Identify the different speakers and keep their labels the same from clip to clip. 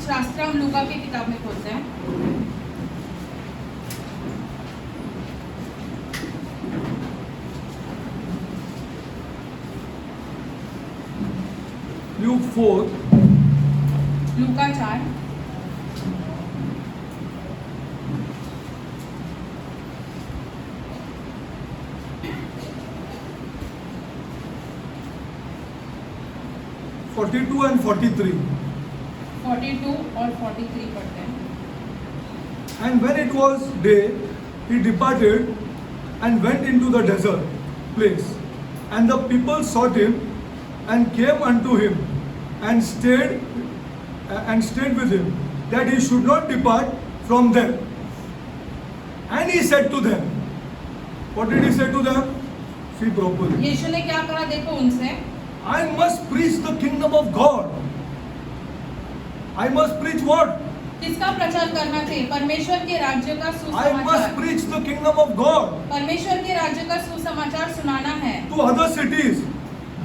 Speaker 1: शास्त्र हम लूका की किताब में खोलते हैं।
Speaker 2: Luke 4,
Speaker 1: Luka 4
Speaker 2: 42 and 43.
Speaker 1: 42 और 43 पढ़ते हैं।
Speaker 2: And when it was day, he departed and went into the desert place. And the people sought him and came unto him and stayed with him, that he should not depart from them. And he said to them, what did he say to them? See properly.
Speaker 1: यीशु ने क्या कहा देखो उनसे,
Speaker 2: I must preach the kingdom of God. I must preach what?
Speaker 1: किसका प्रचार करना चाहिए? परमेश्वर के राज्य का
Speaker 2: I must
Speaker 1: सुसमाचार।
Speaker 2: preach the kingdom of God
Speaker 1: परमेश्वर के राज्य का सुसमाचार सुनाना है
Speaker 2: to other cities.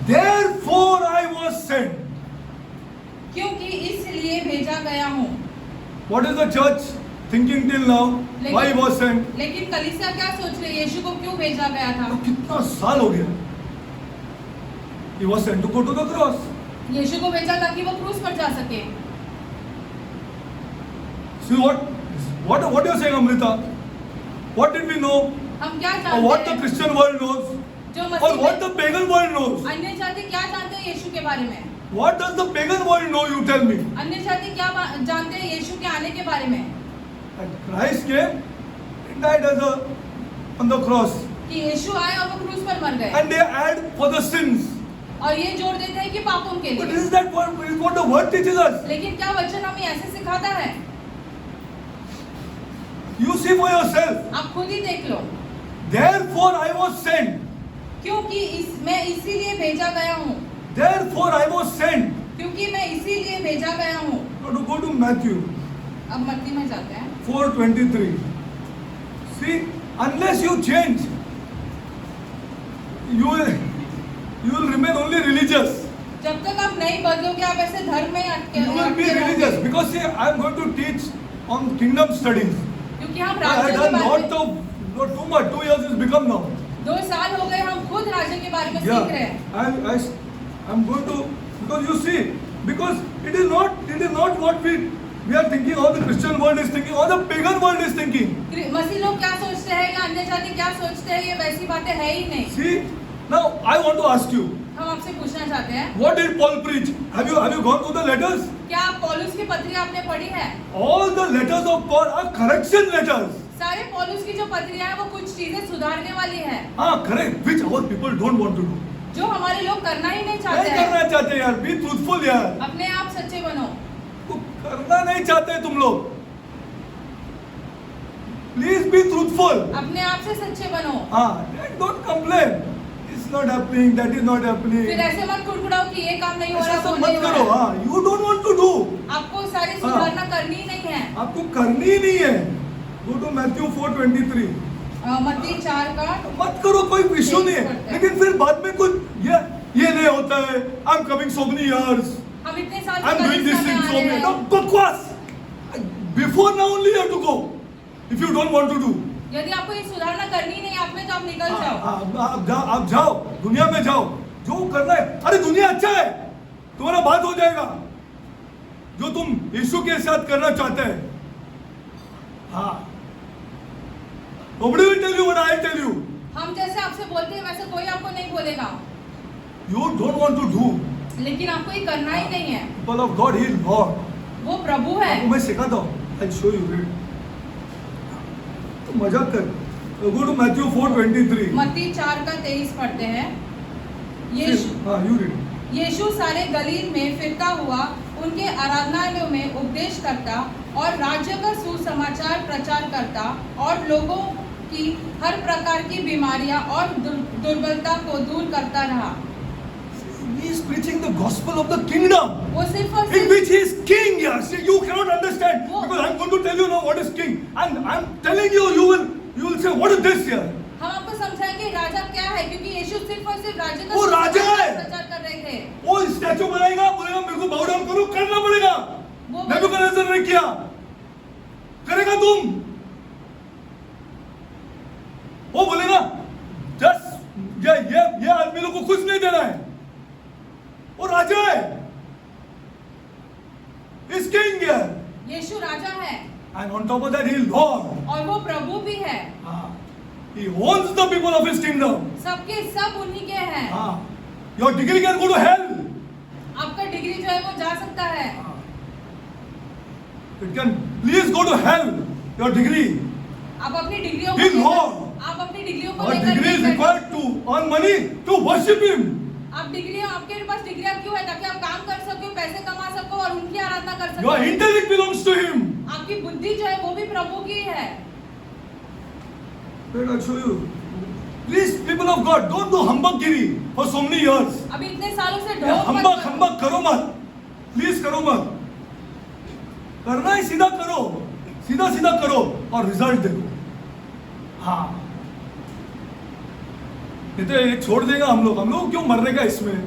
Speaker 2: Therefore I was sent.
Speaker 1: क्योंकि इसलिए भेजा गया हूँ।
Speaker 2: What is the church thinking till now? Why he was sent?
Speaker 1: लेकिन कलीसिया क्या सोच रही है? यीशु को क्यों भेजा गया था?
Speaker 2: तो कितना साल हो गया? He was sent to go to the cross.
Speaker 1: यीशु को भेजा ताकि वो क्रूस पर जा सके।
Speaker 2: See what you are saying, Amrita? What did we know?
Speaker 1: हम क्या
Speaker 2: Or
Speaker 1: जानते
Speaker 2: what the
Speaker 1: हैं?
Speaker 2: Christian world knows?
Speaker 1: जो
Speaker 2: Or what
Speaker 1: Masih
Speaker 2: the pagan world knows?
Speaker 1: अन्य जाति क्या जानते हैं यीशु के बारे में?
Speaker 2: What does the pagan world know? You tell me.
Speaker 1: अन्य जाति क्या जानते हैं यीशु के आने के बारे में?
Speaker 2: And Christ came, he died on the cross.
Speaker 1: कि यीशु आए और वो क्रूस पर मर गए।
Speaker 2: And they add for the sins.
Speaker 1: और ये जोड़ देते हैं कि पापों के
Speaker 2: But
Speaker 1: लिए।
Speaker 2: is that what the word teaches us?
Speaker 1: लेकिन क्या वचन हमें ऐसे सिखाता है?
Speaker 2: You see for yourself.
Speaker 1: आप खुद ही देख लो।
Speaker 2: Therefore I was sent.
Speaker 1: क्योंकि मैं इसीलिए भेजा गया हूँ।
Speaker 2: Therefore I was sent.
Speaker 1: क्योंकि मैं इसीलिए भेजा गया हूँ।
Speaker 2: Go to Matthew
Speaker 1: अब मत्ती में जाते हैं।
Speaker 2: 4:23. See, unless you change, you will remain only religious.
Speaker 1: जब तक आप नहीं बदलोगे आप ऐसे धर्म में अटके
Speaker 2: You will be
Speaker 1: अटके
Speaker 2: religious
Speaker 1: रहोगे।
Speaker 2: because see, I am going to teach on kingdom studies.
Speaker 1: क्योंकि हम
Speaker 2: I
Speaker 1: राज्य
Speaker 2: have
Speaker 1: के
Speaker 2: done
Speaker 1: बारे
Speaker 2: not
Speaker 1: में
Speaker 2: not too much. 2 years is become now.
Speaker 1: 2 साल हो गए हम खुद राज्य के बारे में सीख रहे हैं।
Speaker 2: I'm going to, because you see, because it is not what we are thinking, or the Christian world is thinking, or the pagan world is thinking.
Speaker 1: मसीह लोग क्या सोचते हैं या अन्य जाति क्या सोचते हैं ये वैसी बातें है ही नहीं।
Speaker 2: See, now I want to ask you,
Speaker 1: हम आपसे पूछना चाहते हैं
Speaker 2: what did Paul preach? Have you gone through the letters?
Speaker 1: क्या आप पौलुस की पत्री आपने पढ़ी है?
Speaker 2: All the letters of Paul are correction letters.
Speaker 1: सारे पौलुस की जो पत्रियां हैं वो कुछ चीजें सुधारने वाली है
Speaker 2: Correct, which our people don't want to do.
Speaker 1: जो हमारे लोग करना ही नहीं चाहते
Speaker 2: नहीं
Speaker 1: हैं।
Speaker 2: करना चाहते यार, be truthful यार।
Speaker 1: अपने आप सच्चे बनो।
Speaker 2: तो करना नहीं चाहते तुम लोग। Please be truthful.
Speaker 1: अपने आप से सच्चे बनो।
Speaker 2: Don't complain. It's not happening, that is not happening.
Speaker 1: फिर ऐसे मत कुड़कुड़ाओ कि ये काम नहीं हो
Speaker 2: ऐसा
Speaker 1: रहा,
Speaker 2: सब
Speaker 1: वो
Speaker 2: मत
Speaker 1: नहीं हो
Speaker 2: करो।
Speaker 1: रहा।
Speaker 2: You don't want to do.
Speaker 1: आपको सारी सुधारना करनी ही नहीं है।
Speaker 2: आपको करनी ही नहीं है। Go to Matthew 4:23.
Speaker 1: मत्ती 4 का
Speaker 2: मत करो, कोई इशू नहीं है। लेकिन फिर बाद में कुछ ये नहीं होता है। I'm coming so many years.
Speaker 1: हम इतने साल
Speaker 2: I'm doing this
Speaker 1: कलीसिया
Speaker 2: thing
Speaker 1: में
Speaker 2: so
Speaker 1: आ
Speaker 2: many.
Speaker 1: रहे
Speaker 2: No,
Speaker 1: हैं।
Speaker 2: बकवास. Before now only you have to go. If you don't want to do.
Speaker 1: यदि आपको ये सुधारना करनी नहीं आप में तो आप निकल जाओ।
Speaker 2: आप जाओ, दुनिया में जाओ, जो करना है। अरे दुनिया अच्छा है, तुम्हारा बात हो जाएगा जो तुम यीशु के साथ करना चाहते हैं। Nobody will tell you what I tell you.
Speaker 1: हम जैसे आपसे बोलते हैं वैसे कोई आपको नहीं बोलेगा।
Speaker 2: You don't want to do.
Speaker 1: लेकिन आपको ये करना ही नहीं है।
Speaker 2: People of God, He is Lord.
Speaker 1: वो प्रभु है।
Speaker 2: आपको मैं सिखाता हूँ। I'll show you. Read. तो मजाक कर। Go to Matthew 4:23.
Speaker 1: मत्ती 4 का 23 पढ़ते हैं।
Speaker 2: You read.
Speaker 1: यीशु सारे गलील में फिरता हुआ उनके आराधनालयों में उपदेश करता और राज्य का सुसमाचार प्रचार करता और लोगों की हर प्रकार की बीमारियां और दुर्बलता को दूर करता रहा।
Speaker 2: He is preaching the gospel of the kingdom.
Speaker 1: वो सिर्फ और
Speaker 2: In
Speaker 1: सिर्फ
Speaker 2: which he is king, yeah. See, you cannot understand because I'm going to tell you now what is king, and I'm telling you, you will say, what is this here?
Speaker 1: हम आपको समझाएंगे राजा क्या है, क्योंकि यीशु सिर्फ और सिर्फ राज्य का
Speaker 2: वो राजा है।
Speaker 1: प्रचार कर रहे थे।
Speaker 2: वो स्टैचू बनाएगा, बोलेगा मेरे को बाउ डाउन करो, करना पड़ेगा।
Speaker 1: वो
Speaker 2: नेबूकदनेस्सर ने किया, करेगा तुम? वो बोलेगा जस्ट ये आदमी लोग को कुछ नहीं देना है, वो राजा है, इस किंग है,
Speaker 1: यीशु राजा है
Speaker 2: and on top of that he Lord,
Speaker 1: और वो प्रभु भी है।
Speaker 2: he owns the people of his kingdom.
Speaker 1: सबके सब उन्हीं के हैं।
Speaker 2: Your degree can go to hell.
Speaker 1: आपका डिग्री जो है वो जा सकता है।
Speaker 2: It can please go to hell. Your degree.
Speaker 1: आप अपनी डिग्रियों
Speaker 2: He
Speaker 1: को
Speaker 2: Lord.
Speaker 1: आप अपनी डिग्रियों को
Speaker 2: Our
Speaker 1: लेकर
Speaker 2: degree is
Speaker 1: नहीं
Speaker 2: required to earn money to worship him.
Speaker 1: आप डिग्रियां, आपके पास डिग्रियां क्यों है? ताकि आप काम कर सको, पैसे कमा सको और उनकी आराधना कर सको।
Speaker 2: Your intellect belongs to him.
Speaker 1: आपकी बुद्धि जो है वो भी प्रभु की है।
Speaker 2: Wait, I'll show you. Please, people of God, don't do humbuggery for so many years.
Speaker 1: अब इतने सालों से ढोंग
Speaker 2: हम्बक करो मत, प्लीज करो मत। करना है सीधा करो, सीधा करो और रिजल्ट देखो। हाँ, ये तो एक छोड़ देगा हम लोग क्यों मरने का इसमें,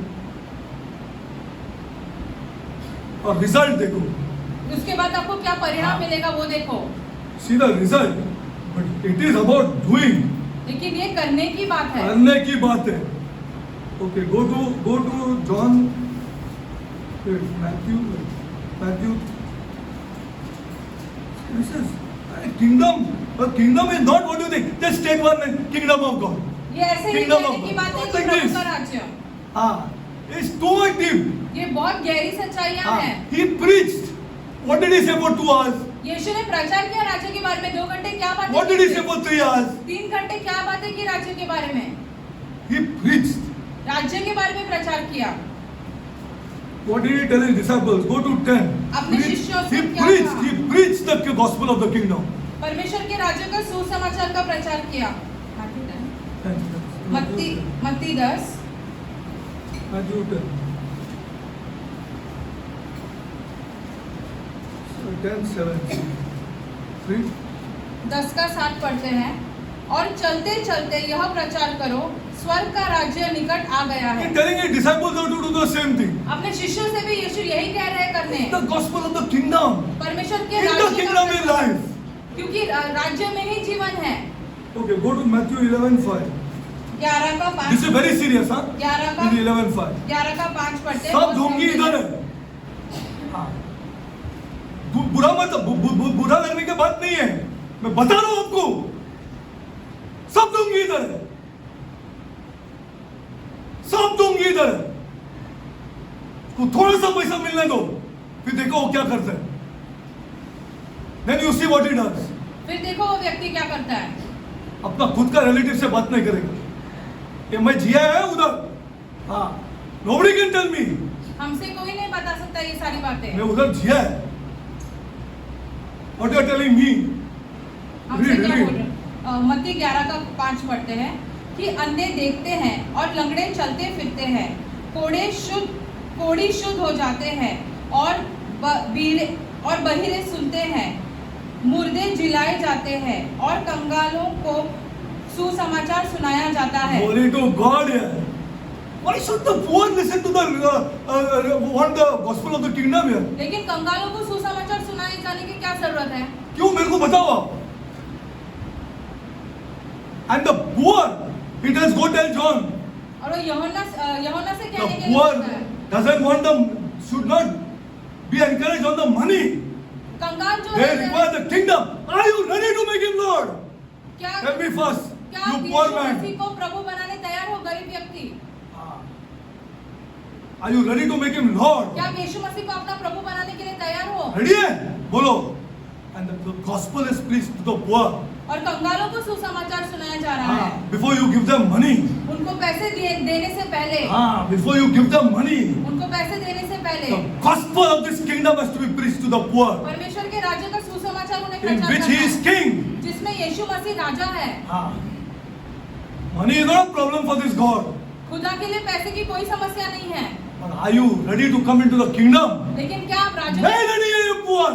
Speaker 2: और रिजल्ट देखो।
Speaker 1: उसके बाद आपको क्या परिणाम मिलेगा वो देखो।
Speaker 2: सीधा result, but it is about doing.
Speaker 1: लेकिन ये करने की बात है,
Speaker 2: करने की बात है। Okay, go to John, Matthew. This is kingdom. A kingdom is not what you think. Just take one kingdom of God.
Speaker 1: ये ऐसे ही
Speaker 2: Kingdom
Speaker 1: कहने
Speaker 2: of
Speaker 1: की
Speaker 2: God.
Speaker 1: बात है
Speaker 2: Not
Speaker 1: कि
Speaker 2: like
Speaker 1: प्रभु
Speaker 2: this.
Speaker 1: का राज्य।
Speaker 2: हाँ, it's too much deep.
Speaker 1: ये बहुत गहरी सच्चाइयां हैं।
Speaker 2: He preached. What did he say for 2 hours?
Speaker 1: यीशु ने प्रचार किया राज्य के बारे में 2 घंटे, क्या बातें
Speaker 2: What did he say for 3 hours?
Speaker 1: 3 घंटे क्या बातें की राज्य के बारे में?
Speaker 2: He preached.
Speaker 1: राज्य के बारे में प्रचार किया।
Speaker 2: What did he tell his disciples? Go to 10.
Speaker 1: अपने शिष्यों से क्या
Speaker 2: He
Speaker 1: कहा?
Speaker 2: preached the gospel of the kingdom.
Speaker 1: परमेश्वर के राज्य का सुसमाचार का प्रचार किया। मत्ती 10,
Speaker 2: Matthew 10. 10:7. 3.
Speaker 1: 10 का 7 पढ़ते हैं। और चलते चलते यह प्रचार करो, स्वर्ग का राज्य निकट आ गया है।
Speaker 2: He's telling his disciples how to do the same thing.
Speaker 1: अपने शिष्यों से भी यीशु यही कह रहे हैं करने।
Speaker 2: The gospel of the kingdom.
Speaker 1: परमेश्वर के
Speaker 2: In the
Speaker 1: राज्य का
Speaker 2: kingdom is
Speaker 1: प्रचार-
Speaker 2: life.
Speaker 1: क्योंकि राज्य में ही जीवन है।
Speaker 2: Okay, go to Matthew 11:5.
Speaker 1: 11 का 5,
Speaker 2: This is very serious, huh?
Speaker 1: 11 का
Speaker 2: In 11:5.
Speaker 1: 11 का 5 पढ़ते हैं।
Speaker 2: सब ढोंगी इधर है। हाँ। बुरा बुरा लगने की बात नहीं है, मैं बता रहा हूं आपको, सब ढोंगी इधर है, सब ढोंगी इधर है। को थोड़ा सा पैसा मिलने दो, फिर देखो वो क्या करता है। Then you see what he does.
Speaker 1: फिर देखो वो व्यक्ति क्या करता है।
Speaker 2: अपना खुद का रिलेटिव से बात नहीं करेगा कि मैं जिया है उधर। हाँ, nobody can tell me.
Speaker 1: हमसे कोई नहीं बता सकता ये सारी बातें।
Speaker 2: मैं उधर जिया है। What you are telling me?
Speaker 1: हमसे क्या
Speaker 2: Read.
Speaker 1: बोल रहे? मत्ती 11 का 5 पढ़ते हैं कि अंधे देखते हैं और लंगड़े चलते फिरते हैं, कोढ़ी शुद्ध हो जाते हैं और बहिरे सुनते हैं, मुर्दे जिलाए जाते हैं और कंगालों को सुसमाचार सुनाया जाता है।
Speaker 2: Glory to God here. Why should the poor listen to want the gospel of the kingdom here?
Speaker 1: लेकिन कंगालों को सुसमाचार सुनाए जाने की क्या जरूरत है?
Speaker 2: क्यों, मेरे को बताओ आप। And the poor, it has go tell John.
Speaker 1: और वो यूहन्ना से
Speaker 2: The
Speaker 1: कहने के लिए
Speaker 2: poor
Speaker 1: बोलता है।
Speaker 2: doesn't want them, should not be encouraged on the money.
Speaker 1: कंगाल जो
Speaker 2: They
Speaker 1: है,
Speaker 2: require the kingdom. Are you ready to make him Lord?
Speaker 1: क्या
Speaker 2: Tell me first,
Speaker 1: क्या
Speaker 2: you
Speaker 1: आप
Speaker 2: poor
Speaker 1: यीशु
Speaker 2: man.
Speaker 1: मसीह को प्रभु बनाने तैयार हो, गरीब व्यक्ति?
Speaker 2: Are you ready to make him Lord?
Speaker 1: क्या आप यीशु मसीह को अपना प्रभु बनाने के लिए तैयार हो?
Speaker 2: Ready है? बोलो. And the gospel is preached to the poor.
Speaker 1: और कंगालों को सुसमाचार सुनाया जा रहा है।
Speaker 2: Before you give them money.
Speaker 1: उनको पैसे देने से पहले,
Speaker 2: Before you give them money.
Speaker 1: उनको पैसे देने से पहले
Speaker 2: The gospel of this kingdom has to be preached to the poor.
Speaker 1: परमेश्वर के राज्य का सुसमाचार उन्हें
Speaker 2: In
Speaker 1: प्रचार
Speaker 2: which
Speaker 1: करना
Speaker 2: he is
Speaker 1: है,
Speaker 2: king.
Speaker 1: जिसमें यीशु मसीह राजा है।
Speaker 2: Money is not a problem for this God.
Speaker 1: खुदा के लिए पैसे की कोई समस्या नहीं है।
Speaker 2: But are you ready to come into the kingdom?
Speaker 1: लेकिन क्या आप राज्य
Speaker 2: नहीं ready है ये poor.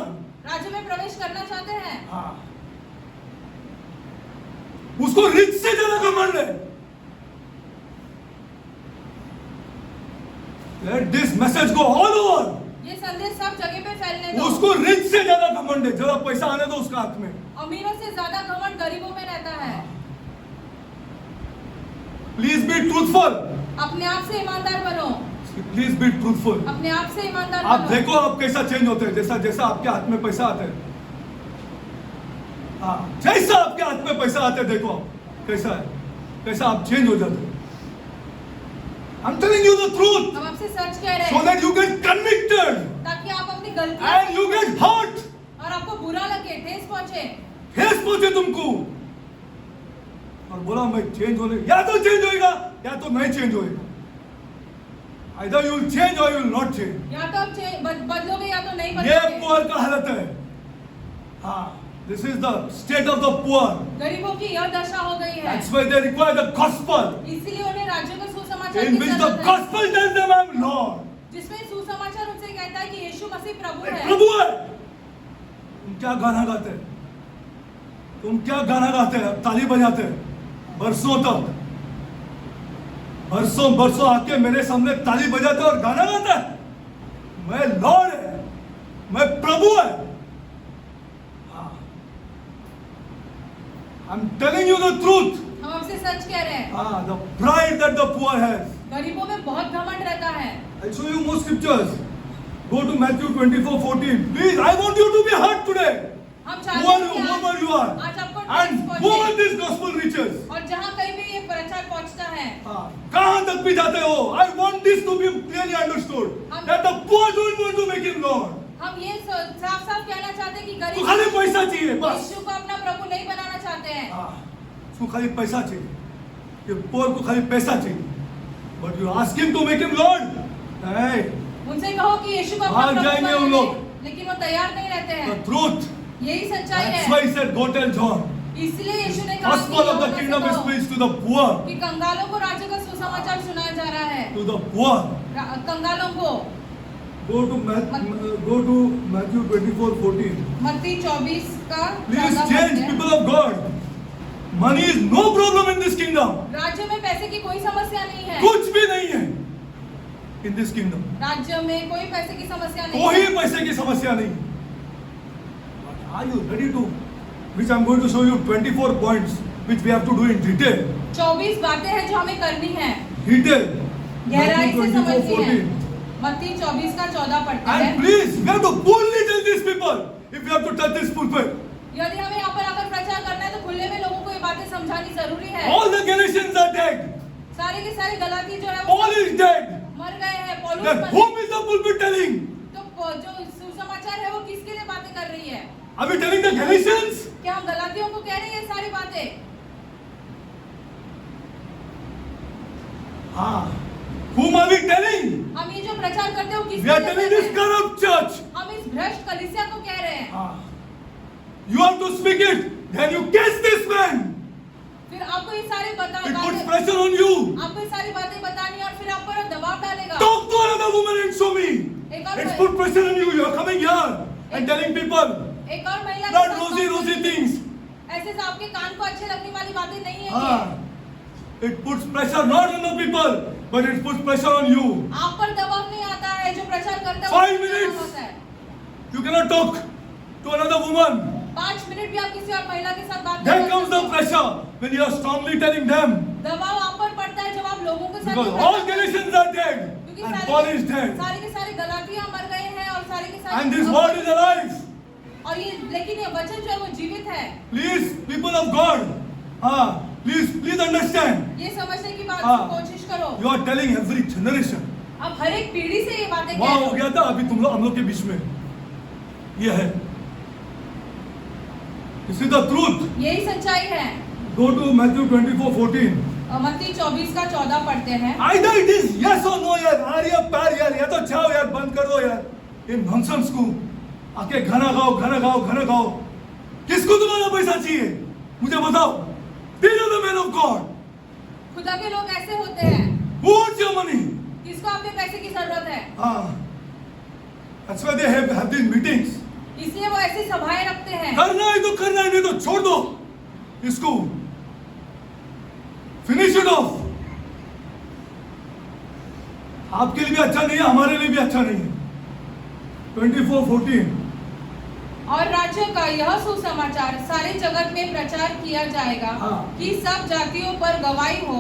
Speaker 1: में प्रवेश करना चाहते हैं?
Speaker 2: उसको रिच से ज्यादा घमंड है। Let this message go all over.
Speaker 1: ये संदेश सब जगह पे फैलने दो।
Speaker 2: उसको रिच से ज्यादा घमंड है, जरा पैसा आने दो उसका हाथ में।
Speaker 1: अमीरों से ज्यादा घमंड गरीबों में रहता है।
Speaker 2: Please be truthful.
Speaker 1: अपने आप से ईमानदार बनो।
Speaker 2: Please be truthful.
Speaker 1: अपने आप से ईमानदार
Speaker 2: आप
Speaker 1: बनो।
Speaker 2: देखो आप कैसा चेंज होते हैं, जैसा जैसा आपके हाथ में पैसा आता है। हाँ, जैसा आपके हाथ में पैसा आता है, देखो आप कैसा है, कैसा आप चेंज हो जाते हैं। I'm telling you the truth.
Speaker 1: हम आपसे सच कह रहे
Speaker 2: So
Speaker 1: हैं
Speaker 2: that you get convicted
Speaker 1: ताकि आप अपनी गलती
Speaker 2: and you get hurt.
Speaker 1: और आपको बुरा लगे, ठेस पहुंचे।
Speaker 2: ठेस पहुंचे तुमको और बोला मैं चेंज होने, या तो चेंज होएगा या तो नहीं चेंज होएगा। Either you will change or you will not change.
Speaker 1: या तो आप बदलोगे या तो नहीं
Speaker 2: ये
Speaker 1: बदलोगे।
Speaker 2: पुअर का हालत है। हाँ, this is the state of the poor.
Speaker 1: गरीबों की यह दशा हो गई है।
Speaker 2: That's why they require the gospel,
Speaker 1: इसीलिए उन्हें राज्यों का सुसमाचार
Speaker 2: in
Speaker 1: की
Speaker 2: which the
Speaker 1: जरूरत है,
Speaker 2: gospel tells them I'm Lord.
Speaker 1: जिसमें सुसमाचार उनसे कहता है कि यीशु मसीह प्रभु
Speaker 2: मैं
Speaker 1: है।
Speaker 2: प्रभु है। तुम क्या गाना गाते हैं? तुम क्या गाना गाते हैं? ताली बजाते हैं बरसों तक, बरसों बरसों आके मेरे सामने ताली बजाते और गाना गाता है मैं लॉर्ड है, मैं प्रभु है। I'm telling you the truth.
Speaker 1: हम आपसे सच कह रहे हैं।
Speaker 2: The pride that the poor has.
Speaker 1: गरीबों में बहुत घमंड रहता है।
Speaker 2: I'll show you more scriptures. Go to Matthew 24:14. Please, I want you to be hurt today.
Speaker 1: हम चाहते
Speaker 2: Whoever
Speaker 1: हैं कि
Speaker 2: you are,
Speaker 1: आज आपको
Speaker 2: and
Speaker 1: ठेस पहुंचे।
Speaker 2: whoever this gospel reaches.
Speaker 1: और जहाँ कहीं भी ये प्रचार पहुंचता है,
Speaker 2: कहाँ तक भी जाते हो? I want this to be clearly understood that the poor don't want to make him Lord.
Speaker 1: हम ये साफ साफ कहना चाहते हैं कि
Speaker 2: तो
Speaker 1: गरीब
Speaker 2: खाली पैसा चाहिए बस।
Speaker 1: यीशु को अपना प्रभु नहीं बनाना चाहते हैं।
Speaker 2: उसको खाली पैसा चाहिए, ये पोर को खाली पैसा चाहिए। But you ask him to make him Lord? नहीं।
Speaker 1: उनसे कहो कि यीशु को अपना
Speaker 2: भाग
Speaker 1: प्रभु
Speaker 2: जाएंगे
Speaker 1: बना
Speaker 2: उन
Speaker 1: ले,
Speaker 2: लोग।
Speaker 1: लेकिन वो तैयार नहीं रहते
Speaker 2: The
Speaker 1: हैं।
Speaker 2: truth.
Speaker 1: यही सच्चाई
Speaker 2: That's
Speaker 1: है।
Speaker 2: why he said, go tell John.
Speaker 1: इसलिए यीशु ने कहा
Speaker 2: Gospel of the kingdom is preached to the poor.
Speaker 1: कि कंगालों को राज्य का सुसमाचार सुनाया जा रहा है।
Speaker 2: To the poor.
Speaker 1: कंगालों को
Speaker 2: Go to Matthew 24:14.
Speaker 1: मत्ती 24 का
Speaker 2: Please
Speaker 1: 14
Speaker 2: change,
Speaker 1: है।
Speaker 2: people of God. Money is no problem in this kingdom.
Speaker 1: राज्य में पैसे की कोई समस्या नहीं है।
Speaker 2: कुछ भी नहीं है in this kingdom.
Speaker 1: राज्य में कोई पैसे की समस्या नहीं
Speaker 2: कोई
Speaker 1: है।
Speaker 2: पैसे की समस्या नहीं। Are you ready to? Which I'm going to show you 24 points which we have to do in detail.
Speaker 1: 24 बातें हैं जो हमें करनी है,
Speaker 2: Detail.
Speaker 1: गहराई से समझनी है।
Speaker 2: 24:14.
Speaker 1: मत्ती 24 का 14 पढ़ते हैं।
Speaker 2: And please, we have to boldly tell these people if we have to touch this pulpit.
Speaker 1: यदि हमें यहाँ पर आकर प्रचार करना है तो खुले में लोगों को ये बातें समझानी जरूरी है।
Speaker 2: All the Galatians are dead.
Speaker 1: सारे के सारे गलाती जो है वो
Speaker 2: Paul is dead.
Speaker 1: मर गए हैं। पौलुस
Speaker 2: Then
Speaker 1: मर
Speaker 2: whom
Speaker 1: गए।
Speaker 2: is the pulpit telling?
Speaker 1: तो जो सुसमाचार है वो किसके लिए बातें कर रही है?
Speaker 2: Are we telling the Galatians?
Speaker 1: क्या हम गलातियों को कह रहे हैं ये सारी बातें?
Speaker 2: Whom are we telling?
Speaker 1: हम ये जो प्रचार करते हैं वो किसके
Speaker 2: We are
Speaker 1: लिए
Speaker 2: telling
Speaker 1: कर रहे
Speaker 2: this
Speaker 1: हैं?
Speaker 2: corrupt church.
Speaker 1: हम इस भ्रष्ट कलीसिया को कह रहे हैं।
Speaker 2: You have to speak it. Then you catch this man.
Speaker 1: फिर आपको ये सारी
Speaker 2: It puts
Speaker 1: बातें
Speaker 2: pressure on you.
Speaker 1: आपको ये सारी बातें बतानी और फिर आप पर दबाव डालेगा।
Speaker 2: Talk to another woman and show me. It's put pressure on you. You are coming here and telling people
Speaker 1: एक और महिला के
Speaker 2: not
Speaker 1: साथ
Speaker 2: rosy
Speaker 1: बात
Speaker 2: rosy
Speaker 1: करनी।
Speaker 2: things.
Speaker 1: ऐसे से आपके कान को अच्छे लगने वाली बातें नहीं है ये।
Speaker 2: It puts pressure not on the people, but it puts pressure on you.
Speaker 1: आप पर दबाव नहीं आता है जो प्रचार करता है।
Speaker 2: 5
Speaker 1: उसपर
Speaker 2: minutes.
Speaker 1: दबाव होता है।
Speaker 2: You cannot talk to another woman.
Speaker 1: 5 minute भी आप किसी और महिला के साथ बात नहीं
Speaker 2: Then
Speaker 1: कर
Speaker 2: comes the
Speaker 1: सकते।
Speaker 2: pressure when you are strongly telling them.
Speaker 1: दबाव आप पर पड़ता है जब आप लोगों के साथ
Speaker 2: Because
Speaker 1: ये
Speaker 2: all
Speaker 1: प्रचार
Speaker 2: Galatians are dead
Speaker 1: क्योंकि
Speaker 2: and Paul is dead.
Speaker 1: सारे के सारे गलातियां मर गए हैं और सारे के सारे
Speaker 2: And this word is alive.
Speaker 1: और ये लेकिन ये वचन जो है वो जीवित है।
Speaker 2: Please, people of God, please understand.
Speaker 1: ये समझने की बात
Speaker 2: हाँ।
Speaker 1: कोशिश करो।
Speaker 2: You are telling every generation.
Speaker 1: अब हर एक पीढ़ी से ये बातें कह
Speaker 2: वहाँ
Speaker 1: रहे
Speaker 2: हो
Speaker 1: हो।
Speaker 2: गया था अभी हम लोग के बीच में ये है। This is the truth.
Speaker 1: यही सच्चाई है।
Speaker 2: Go to Matthew 24:14.
Speaker 1: और मत्ती 24 का 14 पढ़ते हैं।
Speaker 2: Either it is yes or no यार, आ रही है पैर यार, या तो जाओ यार, बंद कर दो यार ये नॉनसेंस को। आके गाना गाओ। किसको तुम्हारा पैसा चाहिए? मुझे बताओ। These are the men of God.
Speaker 1: खुदा के लोग ऐसे होते हैं।
Speaker 2: Who wants your money?
Speaker 1: किसको आपके पैसे की जरूरत है?
Speaker 2: That's why they have these meetings.
Speaker 1: इसलिए वो ऐसी सभाएं रखते हैं।
Speaker 2: करना है तो करना है, नहीं तो छोड़ दो इसको। Finish it off. आपके लिए भी अच्छा नहीं है, हमारे लिए भी अच्छा नहीं है। 24:14.
Speaker 1: और राज्य का यह सुसमाचार सारे जगत में प्रचार किया जाएगा
Speaker 2: हाँ।
Speaker 1: कि सब जातियों पर गवाही हो,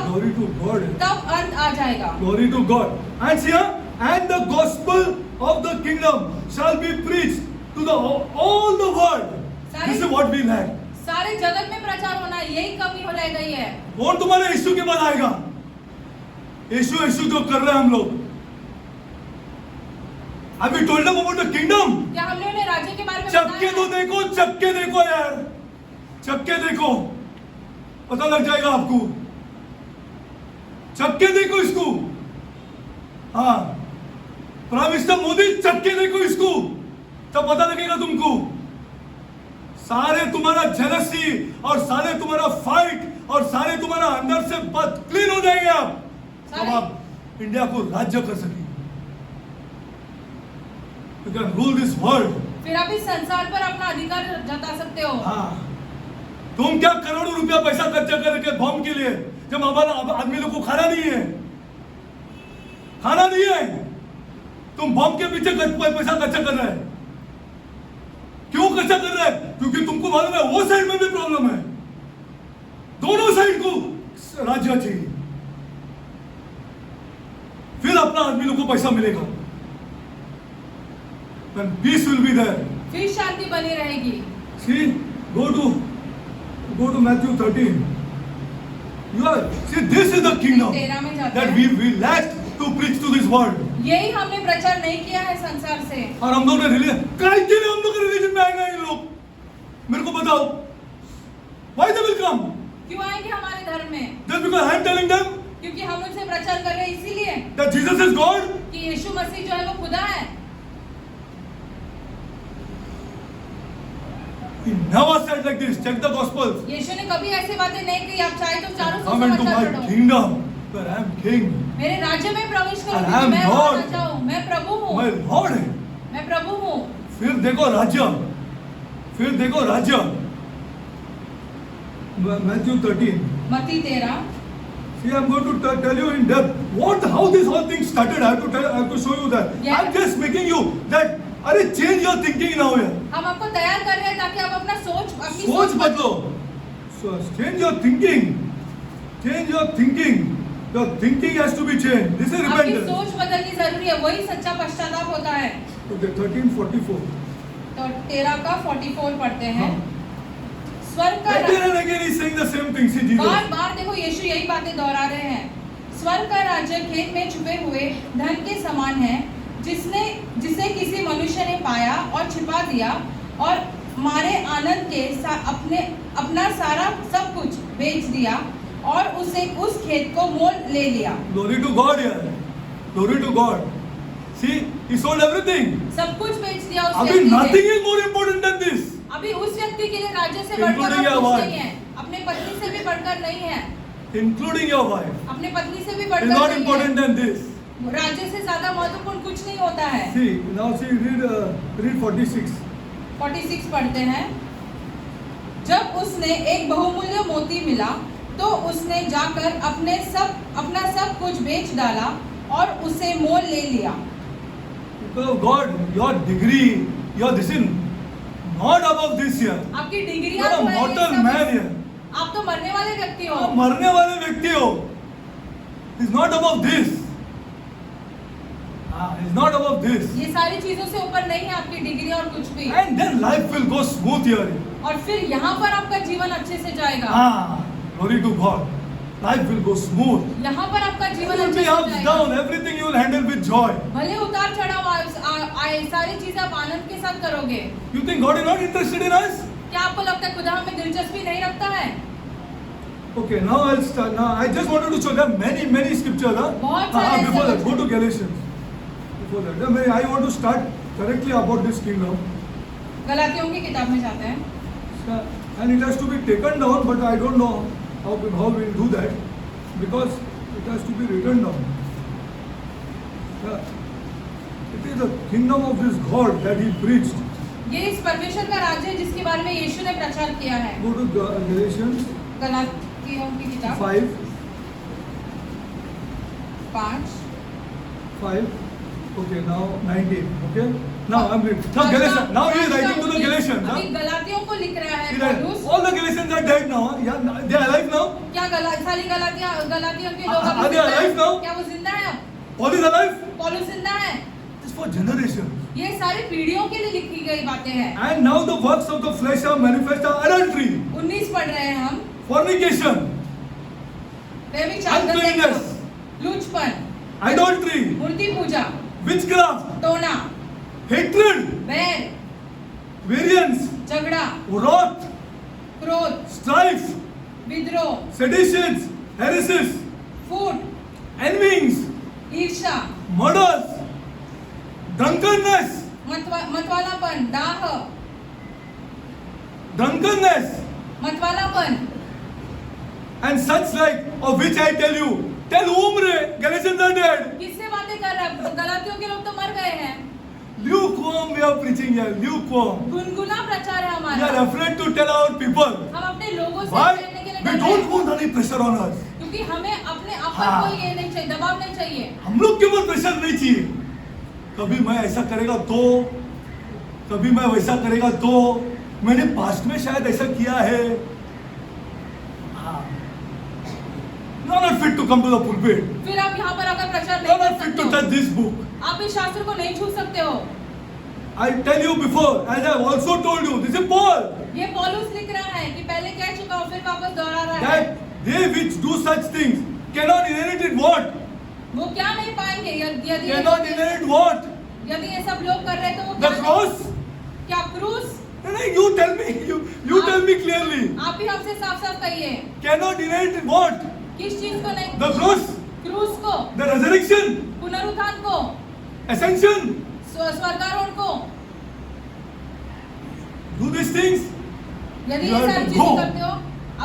Speaker 2: Glory to God.
Speaker 1: तब अंत आ जाएगा।
Speaker 2: Glory to God. And here, and the gospel of the kingdom shall be preached to the all the world. This is what we lack.
Speaker 1: सारे जगत में प्रचार होना, यही कमी हो रह गई है।
Speaker 2: कौन तुम्हारे यीशु के बाद आएगा? यीशु यीशु जो कर रहे हैं हम लोग। Have we told them about the kingdom?
Speaker 1: क्या हमने उन्हें राज्य के बारे में
Speaker 2: चक्के
Speaker 1: बताया
Speaker 2: तो
Speaker 1: है?
Speaker 2: देखो, चक्के देखो यार, चक्के देखो, पता लग जाएगा आपको। चक्के देखो इसको, हाँ, प्राइम मिनिस्टर मोदी चक्के देखो इसको, तब पता लगेगा तुमको। सारे तुम्हारा जेलसी और सारे तुम्हारा फाइट और सारे तुम्हारा अंदर से बात क्लीन हो जाएंगे आप, तब आप इंडिया को राज्य कर सकेंगे। You can rule this world.
Speaker 1: फिर आप इस संसार पर अपना अधिकार जता सकते हो।
Speaker 2: हाँ, तुम क्या करोड़ों रुपया पैसा खर्चा करके बॉम्ब के लिए, जब हमारा आदमी लोग को खाना नहीं है, खाना नहीं है, तुम बॉम्ब के पीछे पैसा खर्चा कर रहे हैं। क्यों खर्चा कर रहे हैं? क्योंकि तुमको मालूम है वो साइड में भी प्रॉब्लम है, दोनों साइड को राज्य चाहिए, फिर अपना आदमी लोग को पैसा मिलेगा। And peace will be there.
Speaker 1: फिर शांति बनी रहेगी।
Speaker 2: See, go to Matthew 13. See, this is the kingdom
Speaker 1: 13 में जाते
Speaker 2: that
Speaker 1: हैं।
Speaker 2: we lacked to preach to this world.
Speaker 1: यही हमने प्रचार नहीं किया है संसार से।
Speaker 2: और हम लोग ने काय के लिए हम लोग रिलीजन में आएंगे ये लोग? मेरे को बताओ। Why they will come?
Speaker 1: क्यों आएंगे हमारे धर्म में?
Speaker 2: Just because I am telling them
Speaker 1: क्योंकि हम उनसे प्रचार कर रहे हैं इसीलिए
Speaker 2: that Jesus is God.
Speaker 1: कि यीशु मसीह जो है वो खुदा है।
Speaker 2: He never said like this. Check the Gospels.
Speaker 1: यीशु ने कभी ऐसी बातें नहीं की। आप चाहे तो चारों
Speaker 2: Come into
Speaker 1: सुसमाचार
Speaker 2: my
Speaker 1: पढ़ो।
Speaker 2: kingdom, where I am king.
Speaker 1: मेरे राज्य में प्रवेश करो
Speaker 2: And I
Speaker 1: क्योंकि
Speaker 2: am
Speaker 1: मैं वहाँ
Speaker 2: Lord.
Speaker 1: राजा हूँ, मैं प्रभु हूँ,
Speaker 2: मैं लॉर्ड है।
Speaker 1: मैं प्रभु हूँ।
Speaker 2: फिर देखो राज्य, फिर देखो राज्य। Matthew 13.
Speaker 1: मत्ती 13।
Speaker 2: See, I'm going to tell you in depth how this whole thing started. I have to show you that.
Speaker 1: Yeah.
Speaker 2: I'm just making you that. अरे change your thinking now here.
Speaker 1: हम आपको तैयार कर रहे हैं ताकि आप अपना अपनी
Speaker 2: सोच बदलो. So change your thinking. Change your thinking. Your thinking has to be changed. This is
Speaker 1: आपकी
Speaker 2: repentance.
Speaker 1: सोच बदलनी जरूरी है, वही सच्चा पश्चाताप होता है।
Speaker 2: Okay, 13:44.
Speaker 1: तो 13 का 44 पढ़ते हैं।
Speaker 2: हाँ।
Speaker 1: स्वर्ग का
Speaker 2: Again and again he's saying the same thing. See Jesus.
Speaker 1: बार बार देखो यीशु यही बातें दोहरा रहे हैं। स्वर्ग का राज्य खेत में छुपे हुए धन के समान है, जिसे किसी मनुष्य ने पाया और छिपा दिया और मारे आनंद के अपना सारा सब कुछ बेच दिया और उस खेत को मोल ले लिया।
Speaker 2: Glory to God here. Glory to God. See, he sold everything.
Speaker 1: सब कुछ बेच दिया उस
Speaker 2: अभी
Speaker 1: व्यक्ति
Speaker 2: nothing
Speaker 1: ने।
Speaker 2: is more important than this.
Speaker 1: अभी उस व्यक्ति के लिए राज्य से बढ़कर
Speaker 2: Including
Speaker 1: और
Speaker 2: your
Speaker 1: कुछ
Speaker 2: wife.
Speaker 1: नहीं है, अपने पत्नी से भी बढ़कर नहीं है,
Speaker 2: Including your wife.
Speaker 1: अपने पत्नी से भी
Speaker 2: Is
Speaker 1: बढ़कर
Speaker 2: not
Speaker 1: नहीं
Speaker 2: important
Speaker 1: है।
Speaker 2: than this.
Speaker 1: राज्य से ज्यादा महत्वपूर्ण कुछ नहीं होता है।
Speaker 2: See, now see, read 46.
Speaker 1: 46 पढ़ते हैं। जब उसने एक बहुमूल्य मोती मिला तो उसने जाकर अपना सब कुछ बेच डाला और उसे मोल ले लिया।
Speaker 2: Because of God, your degree, your this is not above this here.
Speaker 1: आपकी degree
Speaker 2: You are a mortal man here.
Speaker 1: आप तो मरने वाले व्यक्ति हो।
Speaker 2: आप मरने वाले व्यक्ति हो. It's not above this. It's not above this.
Speaker 1: ये सारी चीजों से ऊपर नहीं है आपकी डिग्री और कुछ भी।
Speaker 2: And then life will go smooth here.
Speaker 1: और फिर यहाँ पर आपका जीवन अच्छे से जाएगा।
Speaker 2: Glory to God. Life will go smooth.
Speaker 1: यहाँ पर आपका जीवन
Speaker 2: It will
Speaker 1: अच्छे
Speaker 2: be
Speaker 1: से
Speaker 2: ups,
Speaker 1: जाएगा।
Speaker 2: down, everything you will handle with joy.
Speaker 1: भले उतार चढ़ाव आए, सारी चीजें आप आनंद के साथ करोगे।
Speaker 2: You think God is not interested in us?
Speaker 1: क्या आपको लगता है खुदा हमें दिलचस्पी नहीं रखता है?
Speaker 2: Okay, now I'll start. Now I just wanted to show them many scriptures.
Speaker 1: बहुत सारे
Speaker 2: Before that,
Speaker 1: ऐसे
Speaker 2: go to Galatians. Before that, I want to start correctly about this kingdom.
Speaker 1: गलातियों की किताब में जाते हैं।
Speaker 2: And it has to be taken down, but I don't know how we'll do that because it has to be written down. It is the kingdom of this God that He preached.
Speaker 1: ये इस परमेश्वर का राज्य है जिसके बारे में यीशु ने प्रचार किया है।
Speaker 2: Go to Galatians
Speaker 1: गलातियों की किताब
Speaker 2: 5.
Speaker 1: 5।
Speaker 2: 5. Okay, now 19. Okay. Now I'm reading. Now Galatians. Now he is writing to the Galatians.
Speaker 1: अभी
Speaker 2: Huh?
Speaker 1: गलातियों को लिख रहा है
Speaker 2: He writes,
Speaker 1: पौलुस।
Speaker 2: all the Galatians are dead now. Huh? Yeah, they are alive now.
Speaker 1: क्या सारी गलातियों के लोग
Speaker 2: Are
Speaker 1: अभी
Speaker 2: they
Speaker 1: जिंदा
Speaker 2: alive
Speaker 1: हैं?
Speaker 2: now?
Speaker 1: क्या वो जिंदा है?
Speaker 2: Paul is alive.
Speaker 1: पौलुस जिंदा है।
Speaker 2: It's for generations.
Speaker 1: ये सारी पीढ़ियों के लिए लिखी गई बातें हैं।
Speaker 2: And now the works of the flesh are manifest are adultery,
Speaker 1: 19 पढ़ रहे हैं हम।
Speaker 2: fornication,
Speaker 1: व्यभिचार,
Speaker 2: uncleanness,
Speaker 1: लूचपन,
Speaker 2: idolatry,
Speaker 1: मूर्ति पूजा,
Speaker 2: witchcraft,
Speaker 1: टोना,
Speaker 2: hatred,
Speaker 1: बैर,
Speaker 2: variance,
Speaker 1: झगड़ा,
Speaker 2: wrath,
Speaker 1: क्रोध,
Speaker 2: strife,
Speaker 1: विद्रोह,
Speaker 2: seditions, heresies,
Speaker 1: फूट,
Speaker 2: envyings,
Speaker 1: ईर्ष्या,
Speaker 2: murders, drunkenness,
Speaker 1: मतवालापन, दाह,
Speaker 2: drunkenness,
Speaker 1: मतवालापन,
Speaker 2: and such like, of which I tell you. Tell whom, Galatians are dead.
Speaker 1: किससे बातें कर रहा है? गलातियों के लोग तो मर गए हैं।
Speaker 2: Lukewarm we are preaching here, lukewarm.
Speaker 1: गुनगुना प्रचार है
Speaker 2: We
Speaker 1: हमारा।
Speaker 2: are afraid to tell our people.
Speaker 1: हम अपने लोगों से
Speaker 2: Why?
Speaker 1: कहने के लिए
Speaker 2: We
Speaker 1: डर रहे
Speaker 2: don't
Speaker 1: हैं।
Speaker 2: want any pressure on us.
Speaker 1: क्योंकि हमें अपने आप पर
Speaker 2: हाँ।
Speaker 1: कोई ये नहीं चाहिए, दबाव नहीं चाहिए।
Speaker 2: हम लोग के ऊपर प्रेशर नहीं चाहिए। कभी मैं ऐसा करेगा तो, कभी मैं वैसा करेगा तो, मैंने पास्ट में शायद ऐसा किया है। You are not fit to come to the pulpit.
Speaker 1: फिर आप यहाँ पर आकर प्रचार
Speaker 2: You
Speaker 1: नहीं
Speaker 2: are
Speaker 1: कर
Speaker 2: not fit
Speaker 1: सकते
Speaker 2: to
Speaker 1: हो।
Speaker 2: touch this book.
Speaker 1: आप इस शास्त्र को नहीं छू सकते हो।
Speaker 2: I tell you before, as I have also told you, this is Paul.
Speaker 1: ये पौलुस लिख रहा है कि पहले कह चुका हूँ, फिर वापस दोहरा रहा है।
Speaker 2: That they which do such things cannot inherit it what?
Speaker 1: वो क्या नहीं पाएंगे यदि
Speaker 2: Cannot inherit what?
Speaker 1: यदि ये सब लोग कर रहे तो वो
Speaker 2: The
Speaker 1: क्या
Speaker 2: cross?
Speaker 1: क्या क्रूस?
Speaker 2: नहीं, you tell me, you tell me clearly.
Speaker 1: आप भी हमसे साफ साफ कहिए
Speaker 2: Cannot inherit what?
Speaker 1: किस चीज को नहीं?
Speaker 2: The cross,
Speaker 1: क्रूस को,
Speaker 2: the resurrection,
Speaker 1: पुनरुत्थान को,
Speaker 2: ascension.
Speaker 1: स्वर्गारोहण को।
Speaker 2: Do these things.
Speaker 1: यदि
Speaker 2: You
Speaker 1: ये
Speaker 2: have
Speaker 1: सारी
Speaker 2: to
Speaker 1: चीजें
Speaker 2: go.
Speaker 1: करते हो,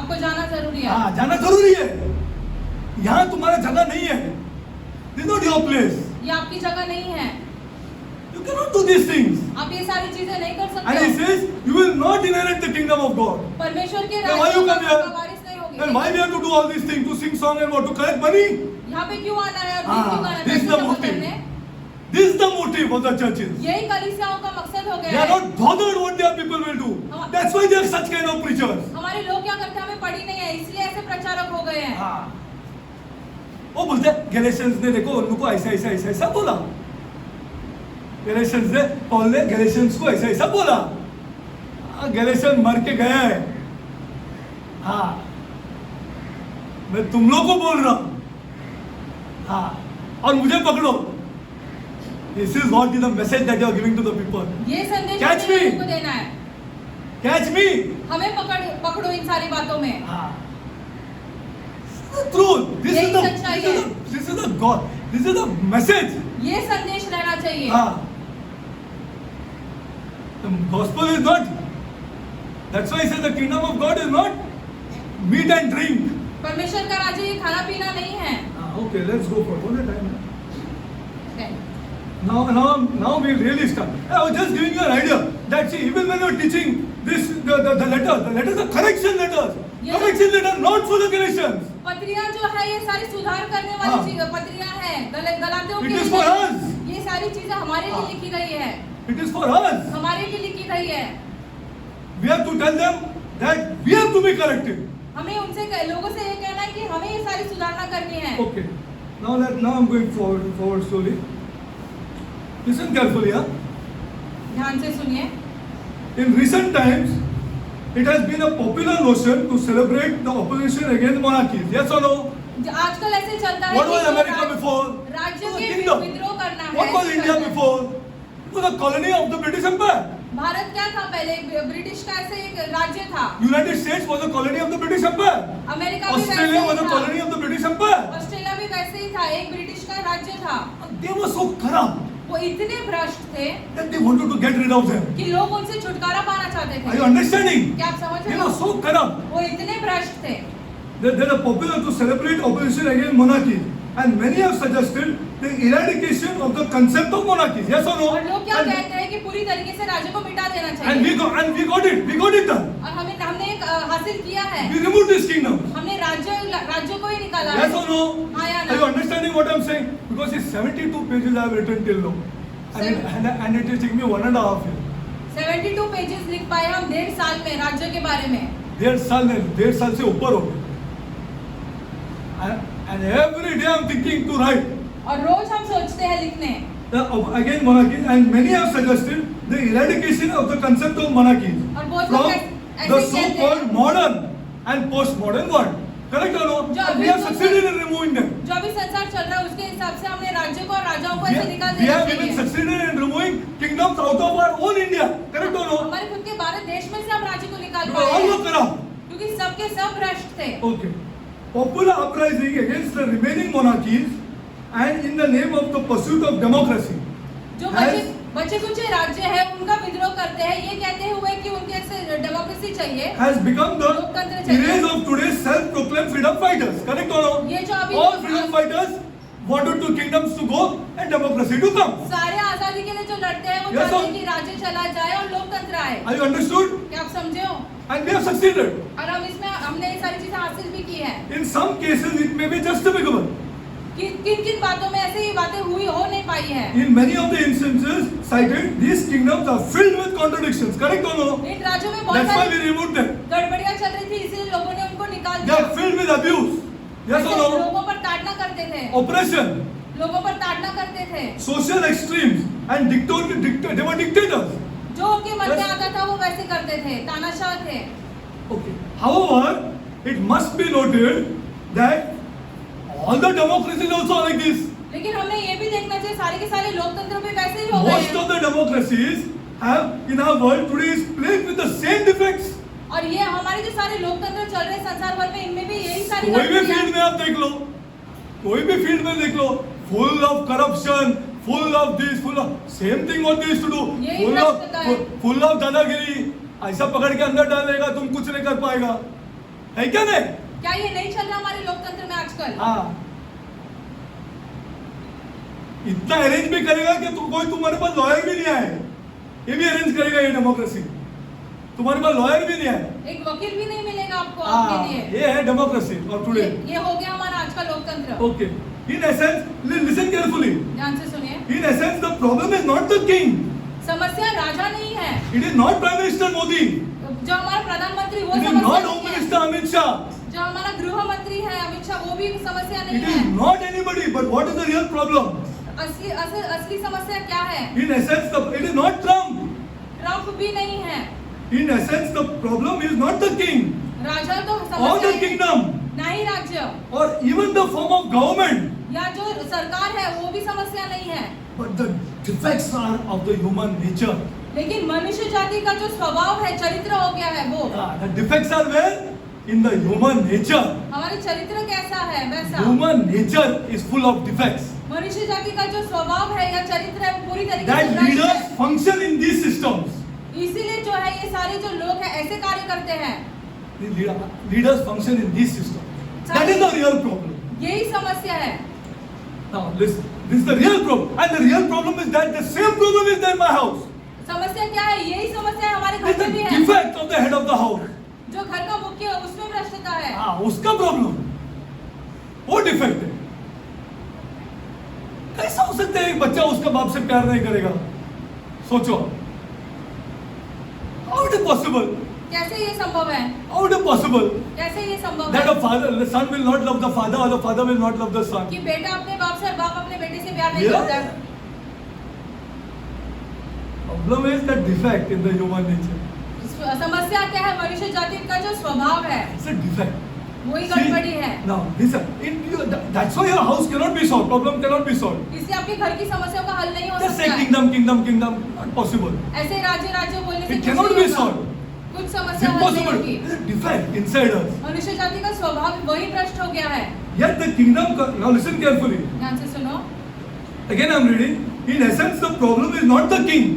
Speaker 1: आपको जाना जरूरी है।
Speaker 2: हाँ, जाना जरूरी है। यहाँ तुम्हारा जगह नहीं है. This is not your place.
Speaker 1: ये आपकी जगह नहीं है।
Speaker 2: You cannot do these things.
Speaker 1: आप ये सारी चीजें नहीं कर
Speaker 2: And he
Speaker 1: सकते हो।
Speaker 2: says, you will not inherit the kingdom of God.
Speaker 1: परमेश्वर के
Speaker 2: Then why
Speaker 1: राज्य
Speaker 2: you
Speaker 1: का
Speaker 2: come here?
Speaker 1: वारिस नहीं होगे।
Speaker 2: Then why we have to do all these things? To sing song and what? To collect money?
Speaker 1: यहाँ पे क्यों आना है और
Speaker 2: हाँ,
Speaker 1: क्यों आना है?
Speaker 2: this is
Speaker 1: पैसे
Speaker 2: the
Speaker 1: जमा
Speaker 2: motive.
Speaker 1: करने?
Speaker 2: This is the motive of the churches.
Speaker 1: यही कलीसियाओं का मकसद हो
Speaker 2: They
Speaker 1: गया
Speaker 2: are
Speaker 1: है।
Speaker 2: not bothered what their people will do. That's why they are such kind of preachers.
Speaker 1: हमारे लोग क्या करते हैं, हमें पढ़ी नहीं है, इसलिए ऐसे प्रचारक हो गए हैं।
Speaker 2: हाँ। वो बोलते हैं गैलेशियंस ने देखो उनको ऐसा ऐसा ऐसा ऐसा बोला। गैलेशियंस ने, पॉल ने गैलेशियंस को ऐसा ऐसा बोला। गैलेशियन मर के गया है। हाँ, मैं तुम लोग को बोल रहा हूं। हाँ, और मुझे पकड़ो। This is what is the message that you are giving to the people.
Speaker 1: ये संदेश
Speaker 2: Catch
Speaker 1: हमें
Speaker 2: me.
Speaker 1: लोगों को देना है।
Speaker 2: Catch me.
Speaker 1: हमें पकड़ो इन सारी बातों में।
Speaker 2: हाँ। This is the truth. This
Speaker 1: यही
Speaker 2: is the
Speaker 1: सच्चाई है।
Speaker 2: this is the God. This is the message.
Speaker 1: ये संदेश रहना चाहिए।
Speaker 2: हाँ. The gospel is not. That's why he says the kingdom of God is not meat and drink.
Speaker 1: परमेश्वर का राज्य ये खाना पीना नहीं है।
Speaker 2: Okay, let's go for one time. Now we really start. I was just giving you an idea that see, even when you are teaching this, the letters are correction letters.
Speaker 1: Yes.
Speaker 2: Correction letter not for the Galatians.
Speaker 1: पत्रियां जो है ये सारी सुधार करने वाली
Speaker 2: हाँ.
Speaker 1: चीज पत्रियां हैं। गलातियों
Speaker 2: It
Speaker 1: के
Speaker 2: is
Speaker 1: लिए
Speaker 2: for us.
Speaker 1: ये सारी चीजें हमारे लिए
Speaker 2: हाँ.
Speaker 1: लिखी गई है।
Speaker 2: It is for us.
Speaker 1: हमारे लिए लिखी गई है।
Speaker 2: We have to tell them that we have to be corrected.
Speaker 1: हमें उनसे लोगों से ये कहना है कि हमें ये सारी सुधारना करनी है।
Speaker 2: Okay. Now I'm going forward slowly. Listen carefully, huh?
Speaker 1: ध्यान से सुनिए।
Speaker 2: In recent times, it has been a popular notion to celebrate the opposition against monarchies. Yes or no?
Speaker 1: आजकल ऐसे चलता है
Speaker 2: What
Speaker 1: कि
Speaker 2: was
Speaker 1: जो
Speaker 2: America before?
Speaker 1: राज्यों
Speaker 2: It was a
Speaker 1: के
Speaker 2: kingdom.
Speaker 1: विद्रोह करना है।
Speaker 2: What was India before? It was a colony of the British Empire.
Speaker 1: Bharat क्या था पहले? ब्रिटिश का ऐसे एक राज्य था।
Speaker 2: United States was a colony of the British Empire.
Speaker 1: America भी वैसे
Speaker 2: Australia
Speaker 1: ही
Speaker 2: was a
Speaker 1: था।
Speaker 2: colony of the British Empire.
Speaker 1: Australia भी वैसे ही था, एक ब्रिटिश का राज्य था।
Speaker 2: They were so corrupt
Speaker 1: वो इतने भ्रष्ट थे
Speaker 2: that they wanted to get rid of them.
Speaker 1: कि लोग उनसे छुटकारा पाना चाहते
Speaker 2: Are you
Speaker 1: थे।
Speaker 2: understanding?
Speaker 1: क्या आप समझ
Speaker 2: They
Speaker 1: रहे
Speaker 2: were
Speaker 1: हो?
Speaker 2: so corrupt.
Speaker 1: वो इतने भ्रष्ट थे।
Speaker 2: They are popular to celebrate opposition against monarchy, and many have suggested the eradication of the concept of monarchy. Yes or no?
Speaker 1: और लोग क्या
Speaker 2: And,
Speaker 1: कहते हैं कि पूरी तरीके से राज्य को मिटा देना
Speaker 2: and
Speaker 1: चाहिए।
Speaker 2: we got it done.
Speaker 1: और हमने एक हासिल किया है।
Speaker 2: We removed this kingdom.
Speaker 1: हमने राज्यों को ही निकाला है।
Speaker 2: Yes or no?
Speaker 1: हाँ या
Speaker 2: Are you
Speaker 1: ना?
Speaker 2: understanding what I'm saying? Because it's 72 pages I have written till now. and it will take me 1.5 years.
Speaker 1: 72 pages लिख पाए हम 1.5 साल में राज्य के बारे में।
Speaker 2: 1.5 साल से ऊपर हो गए। And every day I'm thinking to write.
Speaker 1: और रोज हम सोचते हैं लिखने।
Speaker 2: Again monarchy, and many have suggested the eradication of the concept of monarchy
Speaker 1: और बहुत लोग
Speaker 2: from the so-called modern and post-modern world. Correct or no? And we have succeeded in removing them.
Speaker 1: जो अभी संसार चल रहा है उसके हिसाब से हमने राज्यों को और राजाओं को ऐसे निकाल
Speaker 2: We
Speaker 1: देना
Speaker 2: have even
Speaker 1: चाहिए।
Speaker 2: succeeded in removing kingdoms out of our own India. Correct or no?
Speaker 1: हमारे खुद के भारत देश में से हम राज्य को निकाल
Speaker 2: You are
Speaker 1: पाए
Speaker 2: all
Speaker 1: हैं,
Speaker 2: corrupt.
Speaker 1: क्योंकि सबके सब भ्रष्ट थे।
Speaker 2: Okay. Popular uprising against the remaining monarchies and in the name of the pursuit of democracy.
Speaker 1: जो
Speaker 2: has
Speaker 1: बचे कुछ राज्य है उनका विद्रोह करते हैं ये कहते हुए कि उनके से डेमोक्रेसी चाहिए,
Speaker 2: has become the
Speaker 1: लोकतंत्र चाहिए।
Speaker 2: erase of today's self-proclaimed freedom fighters. Correct or no?
Speaker 1: ये जो अभी
Speaker 2: All freedom fighters wanted to kingdoms to go and democracy to come.
Speaker 1: सारे आजादी के लिए जो लड़ते हैं वो
Speaker 2: Yes,
Speaker 1: चाहते
Speaker 2: sir.
Speaker 1: हैं कि राज्य चला जाए और लोकतंत्र आए।
Speaker 2: Are you understood?
Speaker 1: क्या आप समझे हो?
Speaker 2: And we have succeeded.
Speaker 1: और हम इसमें हमने ये सारी चीजें हासिल भी की है।
Speaker 2: In some cases, it may be justificable.
Speaker 1: किन किन बातों में ऐसे ही बातें हुई हो नहीं पाई है।
Speaker 2: In many of the instances cited, these kingdoms are filled with contradictions. Correct or no?
Speaker 1: इन राज्यों में बहुत
Speaker 2: That's why
Speaker 1: सारी
Speaker 2: we removed them.
Speaker 1: गड़बड़ियां चल रही थी इसलिए लोगों ने उनको निकाल
Speaker 2: They
Speaker 1: दिया।
Speaker 2: are filled with abuse. Yes or no?
Speaker 1: लोगों पर ताड़ना करते थे,
Speaker 2: Oppression,
Speaker 1: लोगों पर ताड़ना करते थे,
Speaker 2: social extremes, and they were dictators.
Speaker 1: जो उनके मन में
Speaker 2: Yes.
Speaker 1: आता था वो वैसे करते थे, तानाशाह थे।
Speaker 2: Okay. However, it must be noted that all the democracies also are like this.
Speaker 1: लेकिन हमने ये भी देखना चाहिए सारे के सारे लोकतंत्र भी वैसे ही हो गए
Speaker 2: Most
Speaker 1: हैं।
Speaker 2: of the democracies have in our world today is plagued with the same defects.
Speaker 1: और ये हमारे जो सारे लोकतंत्र चल रहे हैं संसार भर में इनमें भी यही सारी
Speaker 2: कोई भी
Speaker 1: गड़बड़ियां-
Speaker 2: फील्ड में आप देख लो, कोई भी फील्ड में देख लो, full of corruption, full of this, full of same thing what they used to do,
Speaker 1: यही
Speaker 2: full of
Speaker 1: भ्रष्टता है।
Speaker 2: full of दादागिरी, ऐसा पकड़ के अंदर डाल देगा तुम कुछ नहीं कर पाएगा, है क्या नहीं?
Speaker 1: क्या ये नहीं चल रहा हमारे लोकतंत्र में आजकल?
Speaker 2: हाँ, इतना अरेंज भी करेगा कि कोई तुम्हारे पास लॉयर भी नहीं आए, ये भी अरेंज करेगा ये डेमोक्रेसी, तुम्हारे पास लॉयर भी नहीं आए।
Speaker 1: एक वकील भी नहीं मिलेगा आपको आपके लिए।
Speaker 2: ये है डेमोक्रेसी और टुडे।
Speaker 1: ये हो गया हमारा आज का लोकतंत्र।
Speaker 2: Okay, in essence listen carefully,
Speaker 1: ध्यान से सुनिए,
Speaker 2: इन essence the problem is not the king,
Speaker 1: समस्या राजा नहीं है,
Speaker 2: it is not prime minister Modi,
Speaker 1: जो हमारा प्रधानमंत्री वो
Speaker 2: इट इज
Speaker 1: समस्या
Speaker 2: नॉट होम
Speaker 1: नहीं है,
Speaker 2: मिनिस्टर अमित शाह,
Speaker 1: जो हमारा गृह मंत्री है अमित शाह वो भी समस्या नहीं
Speaker 2: इट इज
Speaker 1: है।
Speaker 2: Not anybody, but what is the real problem?
Speaker 1: असली समस्या क्या है?
Speaker 2: In essence it is not Trump,
Speaker 1: Trump भी नहीं है,
Speaker 2: in essence the problem is not the king
Speaker 1: राजा तो
Speaker 2: और
Speaker 1: समस्या
Speaker 2: द किंगडम
Speaker 1: नहीं, राज्य
Speaker 2: और even the form of government,
Speaker 1: या जो सरकार है वो भी समस्या नहीं है,
Speaker 2: but the defects are of the human nature.
Speaker 1: लेकिन मनुष्य जाति का जो स्वभाव है, चरित्र हो गया है वो।
Speaker 2: The defects are where in the human nature.
Speaker 1: हमारे चरित्र कैसा है वैसा।
Speaker 2: Human nature is full of defects.
Speaker 1: मनुष्य जाति का जो स्वभाव है या चरित्र है वो पूरी तरीके
Speaker 2: That
Speaker 1: से भ्रष्ट
Speaker 2: leaders
Speaker 1: है।
Speaker 2: function in these systems.
Speaker 1: इसीलिए जो है ये सारे जो लोग हैं ऐसे कार्य करते हैं।
Speaker 2: Leaders function in these systems. That is the real problem.
Speaker 1: यही समस्या है।
Speaker 2: Now listen, this is the real problem, and the real problem is that the same problem is there in my house.
Speaker 1: समस्या क्या है? यही समस्या है हमारे
Speaker 2: It's
Speaker 1: घर
Speaker 2: the
Speaker 1: में भी है।
Speaker 2: defect of the head of the house.
Speaker 1: जो घर का मुख्य है उसमें भ्रष्टता है।
Speaker 2: हाँ, उसका प्रॉब्लम, वो डिफेक्ट है। कैसा हो सकता है एक बच्चा उसका बाप से प्यार नहीं करेगा? सोचो, how it is possible?
Speaker 1: कैसे ये संभव है?
Speaker 2: How it is possible
Speaker 1: कैसे ये संभव
Speaker 2: that
Speaker 1: है
Speaker 2: a father, the son will not love the father, or the father will not love the son?
Speaker 1: कि बेटा अपने बाप से और बाप अपने बेटे से प्यार नहीं
Speaker 2: Yeah.
Speaker 1: करता?
Speaker 2: Problem is the defect in the human nature.
Speaker 1: समस्या क्या है? मनुष्य जाति का जो स्वभाव है
Speaker 2: It's a defect.
Speaker 1: वही
Speaker 2: See,
Speaker 1: गड़बड़ी है।
Speaker 2: now listen, that's why your house cannot be solved. Problem cannot be solved.
Speaker 1: इसलिए आपके घर की समस्याओं का हल नहीं हो
Speaker 2: Just say
Speaker 1: सकता है।
Speaker 2: kingdom, kingdom, kingdom. Not possible.
Speaker 1: ऐसे राज्य राज्य बोलने से
Speaker 2: It
Speaker 1: कुछ
Speaker 2: cannot
Speaker 1: नहीं
Speaker 2: be
Speaker 1: होगा।
Speaker 2: solved.
Speaker 1: कुछ
Speaker 2: It's
Speaker 1: समस्या हल नहीं
Speaker 2: impossible.
Speaker 1: होगी।
Speaker 2: It's a defect inside us.
Speaker 1: मनुष्य जाति का स्वभाव वही भ्रष्ट हो गया है।
Speaker 2: Yet the kingdom. Now listen carefully.
Speaker 1: ध्यान से सुनो।
Speaker 2: Again I'm reading. In essence, the problem is not the king,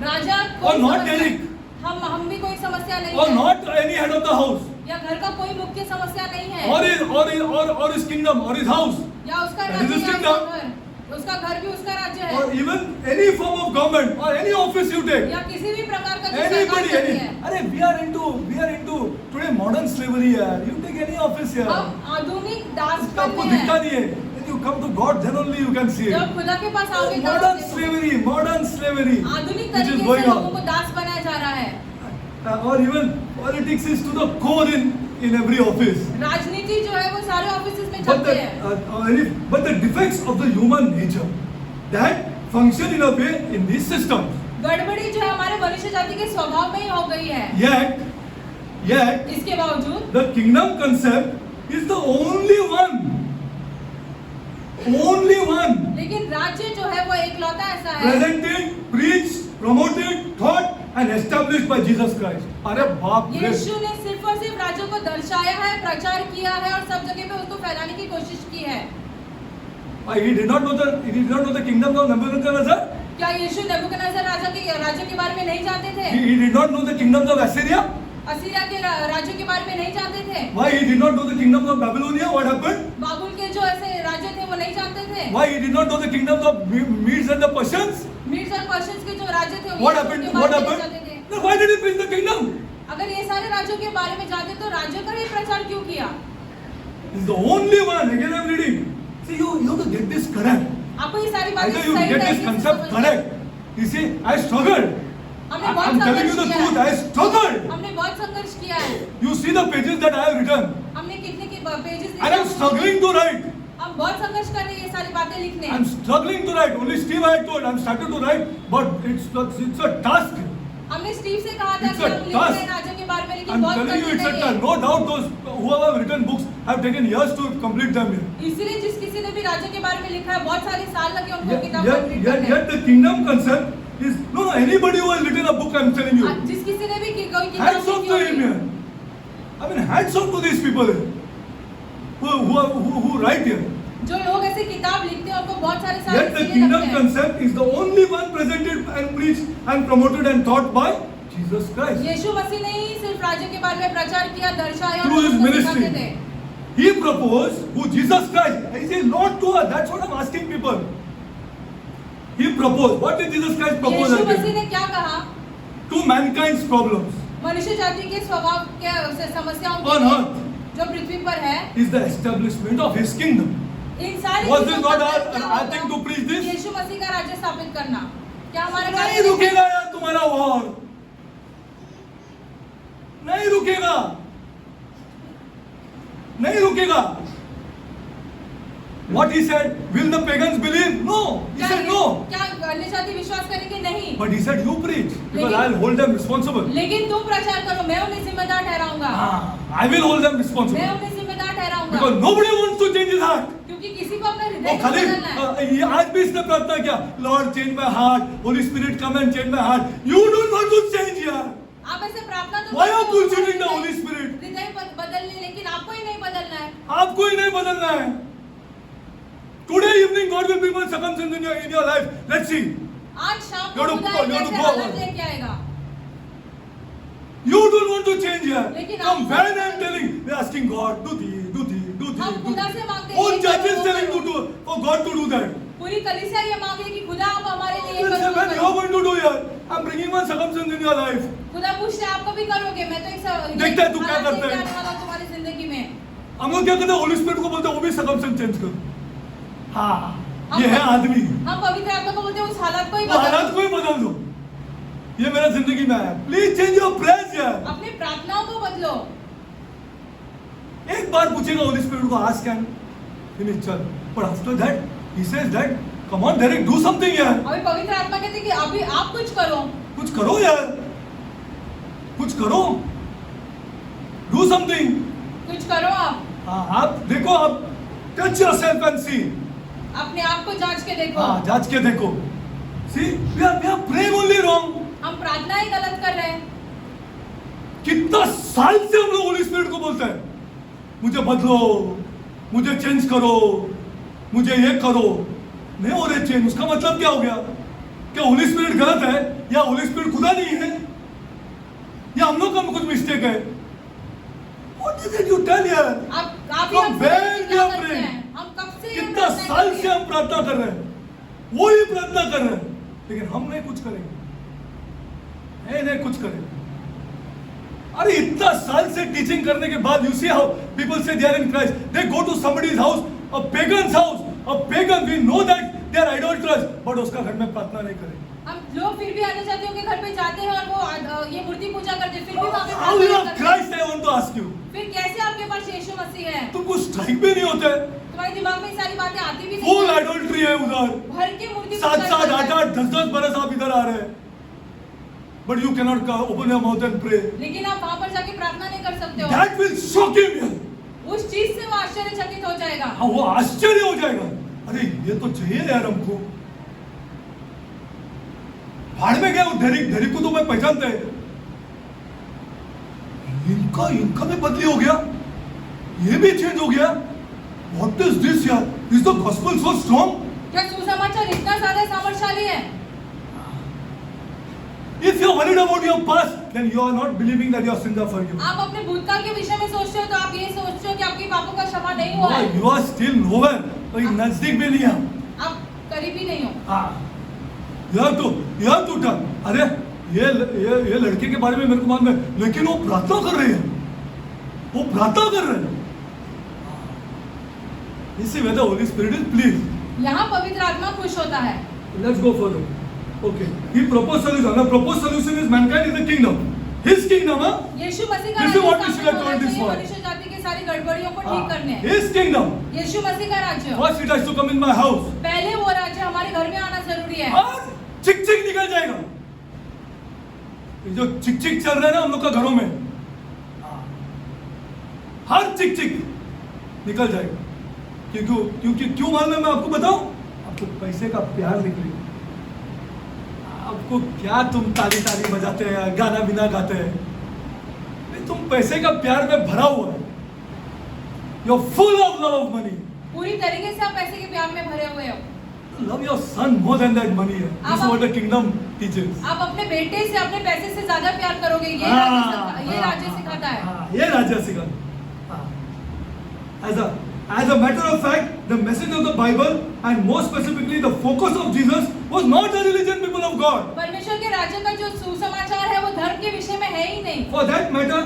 Speaker 1: Raja
Speaker 2: or
Speaker 1: कोई
Speaker 2: not
Speaker 1: समस्या-
Speaker 2: Eric,
Speaker 1: हम भी कोई समस्या नहीं
Speaker 2: or
Speaker 1: है,
Speaker 2: not any head of the house,
Speaker 1: या घर का कोई मुख्य समस्या नहीं है,
Speaker 2: or his kingdom, or his house,
Speaker 1: या उसका
Speaker 2: That is
Speaker 1: राज्य
Speaker 2: his
Speaker 1: या
Speaker 2: kingdom.
Speaker 1: उसका घर, उसका घर भी उसका राज्य है,
Speaker 2: or even any form of government, or any office you take.
Speaker 1: या किसी भी प्रकार का जो सरकार
Speaker 2: Anybody,
Speaker 1: करती
Speaker 2: any.
Speaker 1: है।
Speaker 2: अरे we are into today modern slavery यार. You take any office here.
Speaker 1: हम आधुनिक दास
Speaker 2: उसका आपको
Speaker 1: बनने
Speaker 2: दिखता
Speaker 1: हैं।
Speaker 2: नहीं है. When you come to God, then only you can see it.
Speaker 1: जब खुदा के पास आओगे तब आप
Speaker 2: Modern
Speaker 1: देखोगे।
Speaker 2: slavery,
Speaker 1: आधुनिक
Speaker 2: which is
Speaker 1: तरीके
Speaker 2: going
Speaker 1: से लोगों
Speaker 2: on.
Speaker 1: को दास बनाया जा रहा है।
Speaker 2: Or even politics is to the core in every office.
Speaker 1: राजनीति जो है वो सारे ऑफिसेज में
Speaker 2: But
Speaker 1: चलते हैं।
Speaker 2: but the defects of the human nature that function in a way in these systems.
Speaker 1: गड़बड़ी जो है हमारे मनुष्य जाति के स्वभाव में ही हो गई है।
Speaker 2: Yet
Speaker 1: इसके बावजूद
Speaker 2: the kingdom concept is the only one.
Speaker 1: लेकिन राज्य जो है वो एकलौता ऐसा है
Speaker 2: Presented, preached, promoted, taught and established by Jesus Christ. अरे बाप रे!
Speaker 1: यीशु ने सिर्फ और सिर्फ राज्य को दर्शाया है, प्रचार किया है और सब जगह पे उसको फैलाने की कोशिश की है।
Speaker 2: He did not know the kingdom of Nebuchadnezzar.
Speaker 1: क्या यीशु नेबुकदनेस्सर राज्य के बारे में नहीं जानते थे?
Speaker 2: He did not know the kingdoms of Assyria.
Speaker 1: Assyria के राज्यों के बारे में नहीं जानते थे?
Speaker 2: Why he did not know the kingdoms of Babylonia? What happened?
Speaker 1: बाबुल के जो ऐसे राज्य थे वो नहीं जानते थे?
Speaker 2: Why he did not know the kingdoms of Medes and the Persians?
Speaker 1: मीड्स और पर्शियंस के जो राज्य थे
Speaker 2: What happened? Then why did he preach the kingdom?
Speaker 1: अगर ये सारे राज्यों के बारे में जानते तो राज्यों का ही प्रचार क्यों किया?
Speaker 2: This is the only one. Again I am reading. See, you have to get this correct.
Speaker 1: आपको ये सारी बातें
Speaker 2: Either you
Speaker 1: सही
Speaker 2: get this
Speaker 1: तरीके से
Speaker 2: concept
Speaker 1: समझना है।
Speaker 2: correct. You see, I struggled.
Speaker 1: हमने बहुत
Speaker 2: I'm telling you the
Speaker 1: संघर्ष किया
Speaker 2: truth.
Speaker 1: है।
Speaker 2: I struggled.
Speaker 1: हमने बहुत संघर्ष किया है।
Speaker 2: You see the pages that I have written.
Speaker 1: हमने कितने के pages
Speaker 2: And I'm struggling to write.
Speaker 1: हम बहुत संघर्ष कर रहे हैं ये सारी बातें लिखने।
Speaker 2: I'm struggling to write. Only Steve I had told. I'm starting to write, but it's a task.
Speaker 1: हमने स्टीव से कहा था
Speaker 2: It's
Speaker 1: कि
Speaker 2: a
Speaker 1: हम लिख
Speaker 2: task.
Speaker 1: रहे हैं राज्यों के बारे में लेकिन
Speaker 2: I'm
Speaker 1: बहुत
Speaker 2: telling you, it's a
Speaker 1: कठिन है
Speaker 2: task.
Speaker 1: ये।
Speaker 2: No doubt those who have written books have taken years to complete them here.
Speaker 1: इसीलिए जिस किसी ने भी राज्यों के बारे में लिखा है बहुत सारे साल लगे उनको किताब कंप्लीट करने।
Speaker 2: Yet the kingdom concept is no anybody who has written a book. I'm telling you.
Speaker 1: जिस किसी ने भी कोई किताब
Speaker 2: Hats off
Speaker 1: लिखी
Speaker 2: to him
Speaker 1: होगी।
Speaker 2: here. I mean, hats off to these people here who write here.
Speaker 1: जो लोग ऐसे किताब लिखते हैं उनको बहुत सारे साल
Speaker 2: Yet the
Speaker 1: इसीलिए
Speaker 2: kingdom
Speaker 1: लगते हैं।
Speaker 2: concept is the only one presented and preached and promoted and taught by Jesus Christ.
Speaker 1: यीशु मसीह ने ही सिर्फ राज्य के बारे में प्रचार किया, दर्शाया और
Speaker 2: Through his
Speaker 1: लोगों को सिखाते
Speaker 2: ministry.
Speaker 1: थे।
Speaker 2: He proposed who Jesus Christ. He said, Lord to us. That's what I'm asking people. He proposed. What did Jesus Christ propose?
Speaker 1: यीशु मसीह ने क्या कहा?
Speaker 2: To mankind's problems
Speaker 1: मनुष्य जाति के स्वभाव के समस्याओं के
Speaker 2: on
Speaker 1: लिए
Speaker 2: earth
Speaker 1: जो पृथ्वी पर है,
Speaker 2: is the establishment of His kingdom.
Speaker 1: इन सारी
Speaker 2: Was
Speaker 1: चीजों
Speaker 2: it
Speaker 1: का
Speaker 2: not
Speaker 1: मतलब क्या
Speaker 2: our
Speaker 1: होगा?
Speaker 2: thing to preach this?
Speaker 1: यीशु मसीह का राज्य स्थापित करना क्या हमारा
Speaker 2: नहीं
Speaker 1: कार्य
Speaker 2: रुकेगा यार तुम्हारा वॉर, नहीं रुकेगा, नहीं रुकेगा. What he said? Will the pagans believe? No. He said no.
Speaker 1: क्या अन्य जाति विश्वास करेंगे? नहीं।
Speaker 2: But he said you preach because
Speaker 1: लेकिन-
Speaker 2: I'll hold them responsible.
Speaker 1: लेकिन तुम प्रचार करो, मैं उन्हें जिम्मेदार ठहराऊंगा।
Speaker 2: I will hold them
Speaker 1: मैं
Speaker 2: responsible
Speaker 1: उन्हें जिम्मेदार ठहराऊंगा।
Speaker 2: because nobody wants to change his heart.
Speaker 1: क्योंकि किसी को अपना
Speaker 2: वो
Speaker 1: हृदय को
Speaker 2: खाली
Speaker 1: बदलना है।
Speaker 2: ये आज भी इसने प्रार्थना किया, Lord change my heart, Holy Spirit come and change my heart. You don't want to change यार.
Speaker 1: आप ऐसे प्रार्थना तो
Speaker 2: Why
Speaker 1: करते
Speaker 2: are
Speaker 1: हो,
Speaker 2: bullshitting the
Speaker 1: हृदय-
Speaker 2: Holy Spirit?
Speaker 1: हृदय बदलने, लेकिन आपको ही नहीं बदलना है।
Speaker 2: आपको ही नहीं बदलना है. Today evening God will bring one circumstance in your life. Let's see.
Speaker 1: आज शाम
Speaker 2: You
Speaker 1: को
Speaker 2: have to
Speaker 1: खुदा
Speaker 2: go,
Speaker 1: एक
Speaker 2: you have to
Speaker 1: ऐसे
Speaker 2: go
Speaker 1: हालत
Speaker 2: on.
Speaker 1: लेके आएगा।
Speaker 2: You don't want to change here.
Speaker 1: लेकिन
Speaker 2: From
Speaker 1: आप-
Speaker 2: when I'm telling, we're asking God, do this, do this, do this,
Speaker 1: हम
Speaker 2: do
Speaker 1: खुदा
Speaker 2: this.
Speaker 1: से मांगते
Speaker 2: All
Speaker 1: ये
Speaker 2: churches
Speaker 1: करो,
Speaker 2: telling
Speaker 1: वो करो।
Speaker 2: for God to do that.
Speaker 1: पूरी कलीसिया ये मांग रही है कि खुदा आप हमारे लिए ये
Speaker 2: Well,
Speaker 1: करो,
Speaker 2: when
Speaker 1: वो
Speaker 2: you're
Speaker 1: करो।
Speaker 2: going to do here, I'm bringing one circumstance in your life.
Speaker 1: खुदा पूछते हैं, आप कभी करोगे? मैं तो एक
Speaker 2: देखता है तू क्या
Speaker 1: हालत
Speaker 2: करता है।
Speaker 1: लेके आने वाला हूं तुम्हारी जिंदगी में।
Speaker 2: हम लोग क्या करते हैं, होली स्पिरिट को बोलते हैं वो भी सर्कमस्टेंस चेंज कर. हाँ,
Speaker 1: हम-
Speaker 2: ये है आदमी.
Speaker 1: हम पवित्र आत्मा को बोलते हैं उस हालत को ही
Speaker 2: वो हालात
Speaker 1: बदलो।
Speaker 2: को ही बदल दो. ये मेरा जिंदगी में आया. प्लीज चेंज योर प्रेयर्स यार.
Speaker 1: अपनी प्रार्थनाओं को बदलो।
Speaker 2: एक बार पूछेगा होली स्पिरिट को, आस्क एंड फिनिश चल. But after that he says that come on direct do something यार.
Speaker 1: अभी पवित्र आत्मा कहते हैं कि अभी आप कुछ करो।
Speaker 2: कुछ करो यार, कुछ करो, डू समथिंग.
Speaker 1: कुछ करो आप।
Speaker 2: हाँ, आप देखो, आप टच योरसेल्फ एंड सी.
Speaker 1: अपने आप को जांच के देखो।
Speaker 2: हाँ, जांच के देखो. See we are praying only wrong.
Speaker 1: हम प्रार्थना ही गलत कर रहे हैं।
Speaker 2: कितना साल से हम लोग होली स्पिरिट को बोलते हैं, मुझे बदलो, मुझे चेंज करो, मुझे ये करो. नहीं हो रहे चेंज. उसका मतलब क्या हो गया? क्या होली स्पिरिट गलत है, या होली स्पिरिट खुदा नहीं है, या हम लोग का कुछ मिस्टेक है? What is it you tell यार?
Speaker 1: आप काफी
Speaker 2: हम
Speaker 1: हमसे
Speaker 2: very
Speaker 1: चिल्ला
Speaker 2: are
Speaker 1: करते
Speaker 2: praying.
Speaker 1: हैं। हम कब से ये
Speaker 2: कितना
Speaker 1: प्रार्थना
Speaker 2: साल
Speaker 1: कर रहे
Speaker 2: से
Speaker 1: हैं?
Speaker 2: हम प्रार्थना कर रहे हैं, वही प्रार्थना कर रहे हैं, लेकिन हम नहीं कुछ करेंगे. नहीं कुछ करेंगे. अरे इतना साल से टीचिंग करने के बाद, you see how people say they are in Christ, they go to somebody's house, a pagan's house, a pagan, we know that they are idolaters, but उसका घर में प्रार्थना नहीं करें.
Speaker 1: हम लोग फिर भी अन्य जातियों के घर पे जाते हैं और वो ये मूर्ति पूजा करते हैं, फिर भी वहाँ पे
Speaker 2: How you
Speaker 1: प्रार्थना
Speaker 2: have
Speaker 1: नहीं करते।
Speaker 2: Christ? I want to ask you.
Speaker 1: फिर कैसे आपके पास यीशु मसीह है?
Speaker 2: तुमको स्ट्राइक भी नहीं होते?
Speaker 1: तुम्हारे दिमाग में ये सारी बातें आती भी नहीं
Speaker 2: फुल
Speaker 1: है।
Speaker 2: आइडोल्ट्री है उधर.
Speaker 1: भर के मूर्ति पूजा
Speaker 2: 7, 8,
Speaker 1: करते हैं।
Speaker 2: 8, 10 बरस आप इधर आ रहे हैं. But you cannot open your mouth and pray.
Speaker 1: लेकिन आप वहाँ पर जाके प्रार्थना नहीं कर सकते हो।
Speaker 2: That will shock him.
Speaker 1: उस चीज से वो आश्चर्यचकित हो जाएगा।
Speaker 2: हाँ, वो आश्चर्य हो जाएगा. अरे ये तो चाहिए यार हमको. भाड़ में गया डेरिक को तो मैं पहचानते हैं. इनका भी बदली हो गया. ये भी चेंज हो गया. What is this यार? Is the gospel so strong?
Speaker 1: क्या सुसमाचार इतना ज्यादा सामर्थ्यशाली है?
Speaker 2: If you are worried about your past, then you are not believing that your sins are forgiven.
Speaker 1: आप अपने भूतकाल के विषय में सोचते हो तो आप ये सोचते हो कि आपके पापों का क्षमा नहीं हुआ है।
Speaker 2: You are still nowhere. कोई नजदीक भी नहीं है.
Speaker 1: आप करीब ही नहीं हो।
Speaker 2: हाँ. You have to turn. अरे ये लड़के के बारे में मेरे को मालूम है, लेकिन वो प्रार्थना कर रही है. वो प्रार्थना कर रहे हैं. इसी वजह होली स्पिरिट इज प्लीज.
Speaker 1: यहाँ पवित्र आत्मा खुश होता है।
Speaker 2: Let's go further. Okay. He proposed solution. The proposed solution is mankind is the kingdom. His kingdom, huh?
Speaker 1: यीशु मसीह का
Speaker 2: This is what we
Speaker 1: राज्य
Speaker 2: should have
Speaker 1: स्थापित
Speaker 2: told
Speaker 1: होना
Speaker 2: this
Speaker 1: चाहिए,
Speaker 2: word.
Speaker 1: मनुष्य जाति की सारी गड़बड़ियों को ठीक करने।
Speaker 2: His kingdom.
Speaker 1: यीशु मसीह का राज्य।
Speaker 2: First it has to come in my house.
Speaker 1: पहले वो राज्य हमारे घर में आना जरूरी है।
Speaker 2: और चिक निकल जाएगा. ये जो चिक चल रहा है ना हम लोग का घरों में, हर चिक निकल जाएगा. क्योंकि क्यों मालूम है मैं आपको बताऊं? आपको पैसे का प्यार निकलेगा. आपको क्या तुम ताली बजाते हैं, गाना बिना गाते हैं. तुम पैसे का प्यार में भरा हुआ है. You are full of love of money.
Speaker 1: पूरी तरीके से आप पैसे के प्यार में भरे हुए हो।
Speaker 2: Love your son more than that money है. This is what the kingdom teachers.
Speaker 1: आप अपने बेटे से अपने पैसे से ज्यादा प्यार करोगे, ये राज्य सिखाता है।
Speaker 2: ये राज्य सिखाता है. As a matter of fact, the message of the Bible and more specifically the focus of Jesus was not the religion people of God.
Speaker 1: परमेश्वर के राज्य का जो सुसमाचार है वो धर्म के विषय में है ही नहीं।
Speaker 2: For that matter,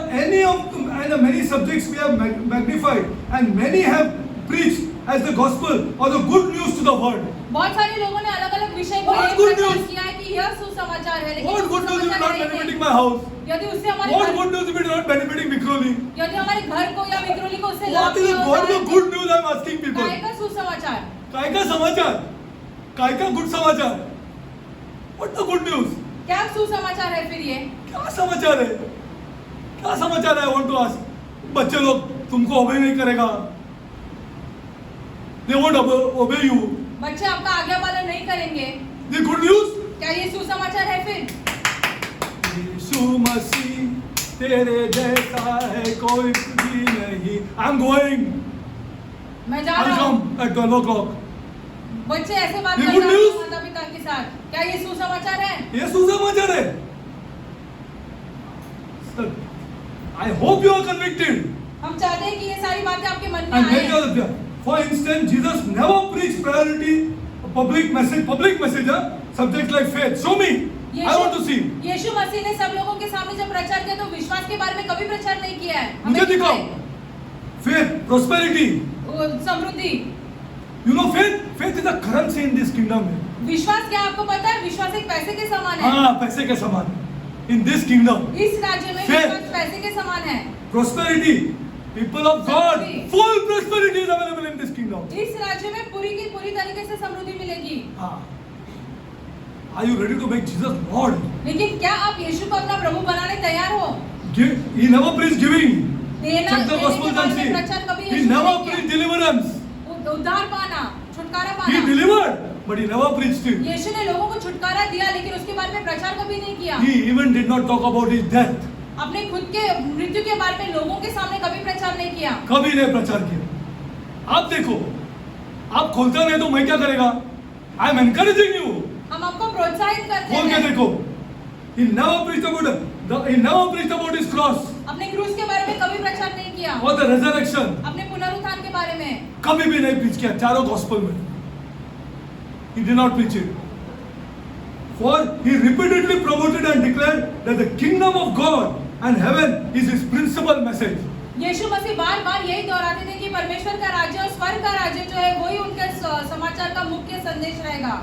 Speaker 2: many subjects we have magnified and many have preached as the gospel or the good news to the world.
Speaker 1: बहुत सारे लोगों ने अलग-अलग विषय को
Speaker 2: What good
Speaker 1: प्रचार
Speaker 2: news?
Speaker 1: किया है कि यह सुसमाचार है, लेकिन
Speaker 2: What good news if
Speaker 1: सुसमाचार
Speaker 2: not
Speaker 1: है ही
Speaker 2: benefiting
Speaker 1: नहीं।
Speaker 2: my house?
Speaker 1: यदि उससे हमारे
Speaker 2: What
Speaker 1: घर,
Speaker 2: good news if it is not benefiting Vikroli?
Speaker 1: यदि हमारे घर को या विक्रोली को उससे
Speaker 2: What
Speaker 1: लाभ
Speaker 2: is
Speaker 1: नहीं
Speaker 2: the
Speaker 1: होता
Speaker 2: what
Speaker 1: है,
Speaker 2: the good news I am asking people?
Speaker 1: काय का सुसमाचार?
Speaker 2: काय का समाचार? काय का गुड समाचार? What the good news?
Speaker 1: क्या सुसमाचार है फिर ये?
Speaker 2: क्या समाचार है? क्या समाचार है? I want to ask. बच्चे लोग तुमको obey नहीं करेगा. They won't obey you.
Speaker 1: बच्चे आपका आज्ञा पालन नहीं करेंगे।
Speaker 2: The good news?
Speaker 1: क्या ये सुसमाचार है फिर?
Speaker 2: यीशु मसीह तेरे जैसा है कोई भी नहीं. I'm going.
Speaker 1: मैं जा
Speaker 2: I'll
Speaker 1: रहा हूँ।
Speaker 2: come at 12 o'clock.
Speaker 1: बच्चे ऐसे बात
Speaker 2: ये
Speaker 1: करते
Speaker 2: good
Speaker 1: हैं
Speaker 2: news?
Speaker 1: माता पिता के साथ। क्या ये सुसमाचार है?
Speaker 2: ये सुसमाचार है. Sir, I hope you are convicted.
Speaker 1: हम चाहते हैं कि ये सारी बातें आपके मन में
Speaker 2: And
Speaker 1: आए।
Speaker 2: many other things. For instance, Jesus never preached priority, public message, subjects like faith. Show me. I want to see.
Speaker 1: यीशु मसीह ने सब लोगों के सामने जब प्रचार किया तो विश्वास के बारे में कभी प्रचार नहीं किया है। हमें
Speaker 2: मुझे दिखाओ.
Speaker 1: दिखाए।
Speaker 2: Faith, prosperity.
Speaker 1: Samriddhi.
Speaker 2: You know faith is a currency in this kingdom.
Speaker 1: विश्वास क्या आपको पता है? विश्वास एक पैसे के समान है।
Speaker 2: हाँ, पैसे के समान. In this kingdom.
Speaker 1: इस राज्य में
Speaker 2: Faith.
Speaker 1: विश्वास पैसे के समान है।
Speaker 2: Prosperity. People of God.
Speaker 1: Samriddhi.
Speaker 2: Full prosperity is available in this kingdom.
Speaker 1: इस राज्य में पूरी की पूरी तरीके से समृद्धि मिलेगी।
Speaker 2: हाँ. Are you ready to make Jesus Lord?
Speaker 1: लेकिन क्या आप यीशु को अपना प्रभु बनाने तैयार हो?
Speaker 2: He never preached giving.
Speaker 1: देना
Speaker 2: Check the
Speaker 1: देने के
Speaker 2: Gospels
Speaker 1: बारे
Speaker 2: and
Speaker 1: में
Speaker 2: see.
Speaker 1: प्रचार कभी
Speaker 2: He
Speaker 1: यीशु ने
Speaker 2: never
Speaker 1: नहीं किया।
Speaker 2: preached deliverance.
Speaker 1: उद्धार पाना, छुटकारा
Speaker 2: He
Speaker 1: पाना।
Speaker 2: delivered, but he never preached it.
Speaker 1: यीशु ने लोगों को छुटकारा दिया लेकिन उसके बारे में प्रचार कभी नहीं किया।
Speaker 2: He even did not talk about his death.
Speaker 1: अपने खुद के मृत्यु के बारे में लोगों के सामने कभी प्रचार नहीं किया।
Speaker 2: कभी नहीं प्रचार किया. आप देखो, आप खोलते नहीं तो मैं क्या करेगा? I am encouraging you.
Speaker 1: हम आपको प्रोत्साहित करते
Speaker 2: खोल के
Speaker 1: हैं।
Speaker 2: देखो. He never preached about his cross
Speaker 1: अपने क्रूस के बारे में कभी प्रचार नहीं किया।
Speaker 2: or the resurrection.
Speaker 1: अपने पुनरुत्थान के बारे में
Speaker 2: कभी भी नहीं preach किया चारों gospel में. He did not preach it. For he repeatedly promoted and declared that the kingdom of God and heaven is his principal message.
Speaker 1: यीशु मसीह बार बार यही दोहराते थे कि परमेश्वर का राज्य और स्वर्ग का राज्य जो है वही उनके समाचार का मुख्य संदेश रहेगा।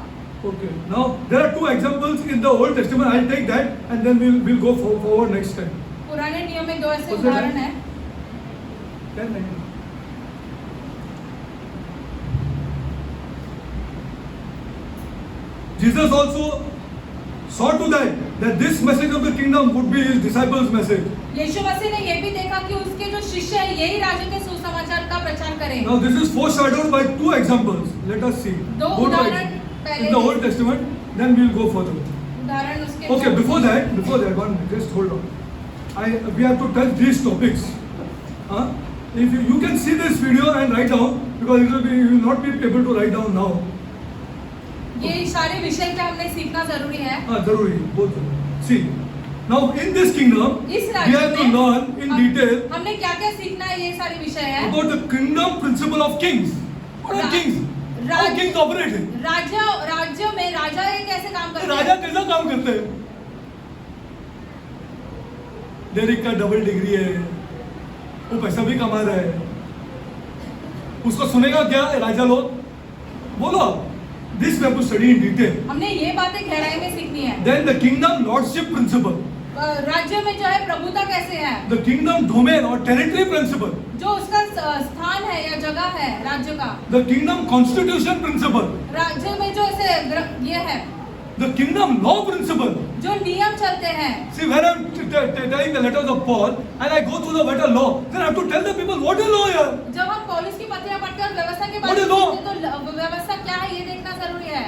Speaker 2: Okay. Now there are two examples in the Old Testament. I'll take that and then we'll go forward next time.
Speaker 1: पुराने नियम में दो ऐसे
Speaker 2: What's the
Speaker 1: उदाहरण
Speaker 2: time?
Speaker 1: है।
Speaker 2: 10 minutes. Jesus also saw to that this message of the kingdom would be his disciples' message.
Speaker 1: यीशु मसीह ने ये भी देखा कि उसके जो शिष्य हैं यही राज्य के सुसमाचार का प्रचार करें।
Speaker 2: Now this is foreshadowed by two examples. Let us see.
Speaker 1: दो
Speaker 2: Go to
Speaker 1: उदाहरण
Speaker 2: ex-
Speaker 1: पहले
Speaker 2: in the Old Testament, then we'll go further.
Speaker 1: उदाहरण उसके
Speaker 2: Okay, before that, one minute, just hold on. We have to touch these topics. If you can see this video and write down, because you will not be able to write down now.
Speaker 1: ये सारे विषय क्या हमने सीखना जरूरी है।
Speaker 2: जरूरी, बहुत जरूरी. See, now in this kingdom,
Speaker 1: इस
Speaker 2: we
Speaker 1: राज्य
Speaker 2: have to
Speaker 1: में
Speaker 2: learn in detail
Speaker 1: हमने क्या क्या सीखना है, ये सारे विषय है।
Speaker 2: about the kingdom principle of kings. What are kings? How kings operate?
Speaker 1: राज्य में राजा ये कैसे काम करते हैं?
Speaker 2: राजा कैसा काम करते हैं? डेरिक का डबल डिग्री है, वो पैसा भी कमा रहा है, उसको सुनेगा क्या राजा लोग? बोलो. This we have to study in detail.
Speaker 1: हमने ये बातें गहराई में सीखनी है।
Speaker 2: Then the kingdom lordship principle.
Speaker 1: राज्य में जो है प्रभुता कैसे है?
Speaker 2: The kingdom domain or territory principle.
Speaker 1: जो उसका स्थान है या जगह है राज्य का।
Speaker 2: The kingdom constitution principle.
Speaker 1: राज्य में जो ऐसे ये है।
Speaker 2: The kingdom law principle.
Speaker 1: जो नियम चलते हैं।
Speaker 2: See, when I'm telling the letters of Paul and I go through the letter law, then I have to tell the people what is law here.
Speaker 1: जब हम पौलुस की पत्रियां पढ़ते हैं और व्यवस्था के
Speaker 2: What
Speaker 1: बारे
Speaker 2: is
Speaker 1: में
Speaker 2: law?
Speaker 1: सीखते हैं तो व्यवस्था क्या है ये देखना जरूरी है।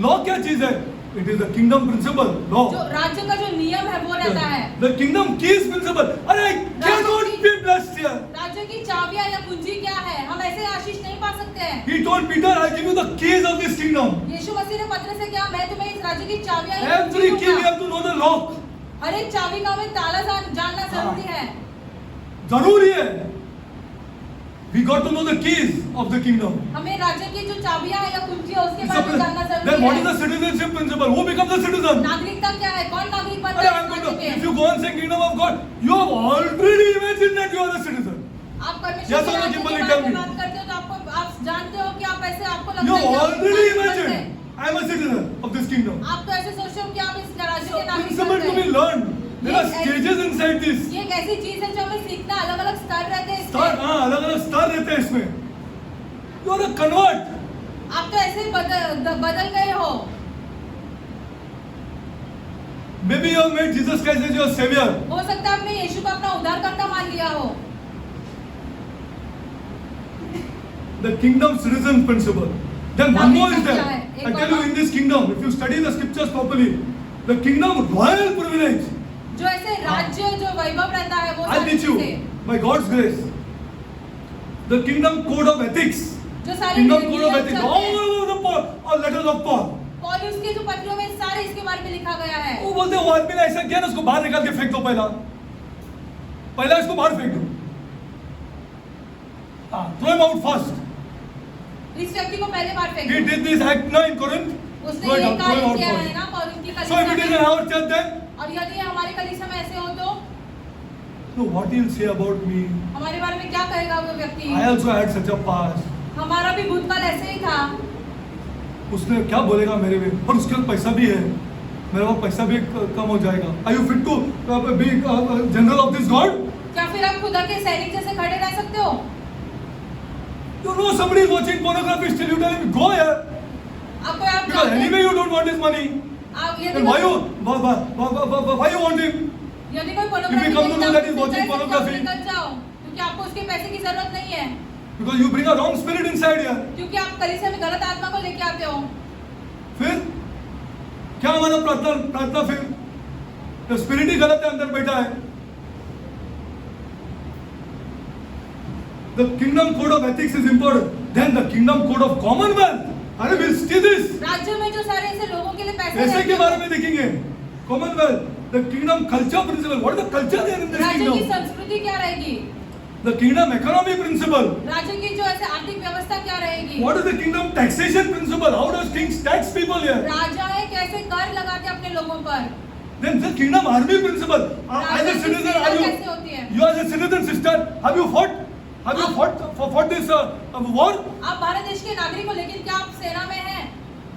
Speaker 2: Law क्या चीज है? It is the kingdom principle. Law.
Speaker 1: जो राज्य का जो नियम है वो रहता है।
Speaker 2: The kingdom keys principle. अरे I cannot be blessed here.
Speaker 1: राज्य की चाबियां या कुंजी क्या है? हम ऐसे आशीष नहीं पा सकते हैं।
Speaker 2: He told Peter, I give you the keys of this kingdom.
Speaker 1: यीशु मसीह ने पत्र से कहा, मैं तुम्हें इस राज्य की चाबियां या
Speaker 2: Every
Speaker 1: कुंजी
Speaker 2: key we
Speaker 1: दूंगा।
Speaker 2: have to know the lock.
Speaker 1: हर एक चाबी का हमें ताला जानना जरूरी है।
Speaker 2: जरूरी है. We got to know the keys of the kingdom.
Speaker 1: हमें राज्य की जो चाबियां या कुंजी है उसके बारे में जानना
Speaker 2: Then
Speaker 1: जरूरी
Speaker 2: what is
Speaker 1: है।
Speaker 2: the citizenship principle? Who becomes the citizen?
Speaker 1: नागरिकता क्या है? कौन नागरिक बनता
Speaker 2: अरे
Speaker 1: है
Speaker 2: I'm
Speaker 1: इस
Speaker 2: going
Speaker 1: राज्य
Speaker 2: to,
Speaker 1: के?
Speaker 2: if you go and say kingdom of God, you have already imagined that you are a citizen.
Speaker 1: आप परमेश्वर
Speaker 2: Yes
Speaker 1: के
Speaker 2: or no,
Speaker 1: राज्य के
Speaker 2: Kimberly,
Speaker 1: बारे
Speaker 2: tell
Speaker 1: में
Speaker 2: me.
Speaker 1: बात करते हो तो आप जानते हो कि आप ऐसे आपको
Speaker 2: You
Speaker 1: लगता है
Speaker 2: have
Speaker 1: कि आप
Speaker 2: already
Speaker 1: नागरिक बनते हैं।
Speaker 2: imagined I am a citizen of this kingdom.
Speaker 1: आप तो ऐसे सोचते हो कि आप इस राज्य
Speaker 2: So
Speaker 1: के नागरिक
Speaker 2: principle
Speaker 1: बनते
Speaker 2: to be
Speaker 1: हैं।
Speaker 2: learned. There are stages inside this.
Speaker 1: ये एक ऐसी चीज है जो हमें सीखना, अलग-अलग स्तर रहते हैं
Speaker 2: स्तर,
Speaker 1: इसमें।
Speaker 2: हाँ, अलग-अलग स्तर रहते हैं इसमें. You are a convert.
Speaker 1: आप तो ऐसे ही बदल गए हो।
Speaker 2: Maybe you have made Jesus Christ as your savior.
Speaker 1: हो सकता है आपने यीशु को अपना उद्धारकर्ता मान लिया हो।
Speaker 2: The kingdom citizen principle. Then one more is there. I tell you, in this kingdom, if you study the scriptures properly, the kingdom royal privilege.
Speaker 1: जो ऐसे राज्य जो वैभव रहता है वो
Speaker 2: I
Speaker 1: सारी
Speaker 2: teach you
Speaker 1: चीजें,
Speaker 2: by God's grace. The kingdom code of ethics.
Speaker 1: जो सारे
Speaker 2: Kingdom code of
Speaker 1: नियम
Speaker 2: ethics.
Speaker 1: चलते हैं।
Speaker 2: All over the Paul, all letters of Paul.
Speaker 1: पौलुस के जो पत्रों में सारे इसके बारे में लिखा गया है।
Speaker 2: वो बोलते हैं वो आदमी ने ऐसा किया ना, उसको बाहर निकाल के फेंक दो पहला इसको बाहर फेंक दो. Throw him out first.
Speaker 1: इस व्यक्ति को पहले बार फेंक
Speaker 2: He
Speaker 1: दो।
Speaker 2: did this act now in Corinth.
Speaker 1: उसने
Speaker 2: Throw it
Speaker 1: ये
Speaker 2: out, throw him
Speaker 1: कार्य
Speaker 2: out
Speaker 1: किया है
Speaker 2: first.
Speaker 1: ना पौलुस की
Speaker 2: So if it is
Speaker 1: कलीसिया
Speaker 2: in
Speaker 1: में।
Speaker 2: our church then,
Speaker 1: और यदि हमारे कलीसिया में ऐसे हो तो
Speaker 2: so what he'll say about me?
Speaker 1: हमारे बारे में क्या कहेगा वो व्यक्ति?
Speaker 2: I also had such a past.
Speaker 1: हमारा भी भूतकाल ऐसे ही था।
Speaker 2: उसने क्या बोलेगा मेरे में, और उसके पास पैसा भी है, मेरे पास पैसा भी कम हो जाएगा. Are you fit to be general of this God?
Speaker 1: क्या फिर आप खुदा के सैनिक जैसे खड़े रह सकते हो?
Speaker 2: You know somebody is watching pornography, still you tell him go here.
Speaker 1: आपको आप
Speaker 2: Because anyway you don't want his money.
Speaker 1: आप
Speaker 2: Then why you want him?
Speaker 1: यदि कोई
Speaker 2: If
Speaker 1: pornography
Speaker 2: we come to know that he's
Speaker 1: देखता है,
Speaker 2: watching
Speaker 1: तो
Speaker 2: pornography.
Speaker 1: निकल जाओ, क्योंकि आपको उसके पैसे की जरूरत नहीं है,
Speaker 2: Because you bring a wrong spirit inside here.
Speaker 1: क्योंकि आप कलीसिया में गलत आत्मा को लेके आते हो।
Speaker 2: फिर क्या हमारा प्रार्थना फिर तो स्पिरिट ही गलत है, अंदर बैठा है. The kingdom code of ethics is important. Then the kingdom code of commonwealth. अरे we'll see this.
Speaker 1: राज्य में जो सारे ऐसे लोगों के लिए पैसे
Speaker 2: पैसे
Speaker 1: रहते
Speaker 2: के
Speaker 1: हैं,
Speaker 2: बारे में देखेंगे. Commonwealth. The kingdom culture principle. What is the culture there in this
Speaker 1: राज्य की
Speaker 2: kingdom?
Speaker 1: संस्कृति क्या रहेगी?
Speaker 2: The kingdom economy principle.
Speaker 1: राज्य की जो ऐसे आर्थिक व्यवस्था क्या रहेगी?
Speaker 2: What is the kingdom taxation principle? How does kings tax people here?
Speaker 1: राजा है कैसे कर लगाते हैं अपने लोगों पर?
Speaker 2: Then the kingdom army principle. As a citizen, are you?
Speaker 1: कैसे होती है?
Speaker 2: You as a citizen, sister, have you fought? Have you fought this war?
Speaker 1: आप भारत देश के नागरिक हो, लेकिन क्या आप सेना में हैं?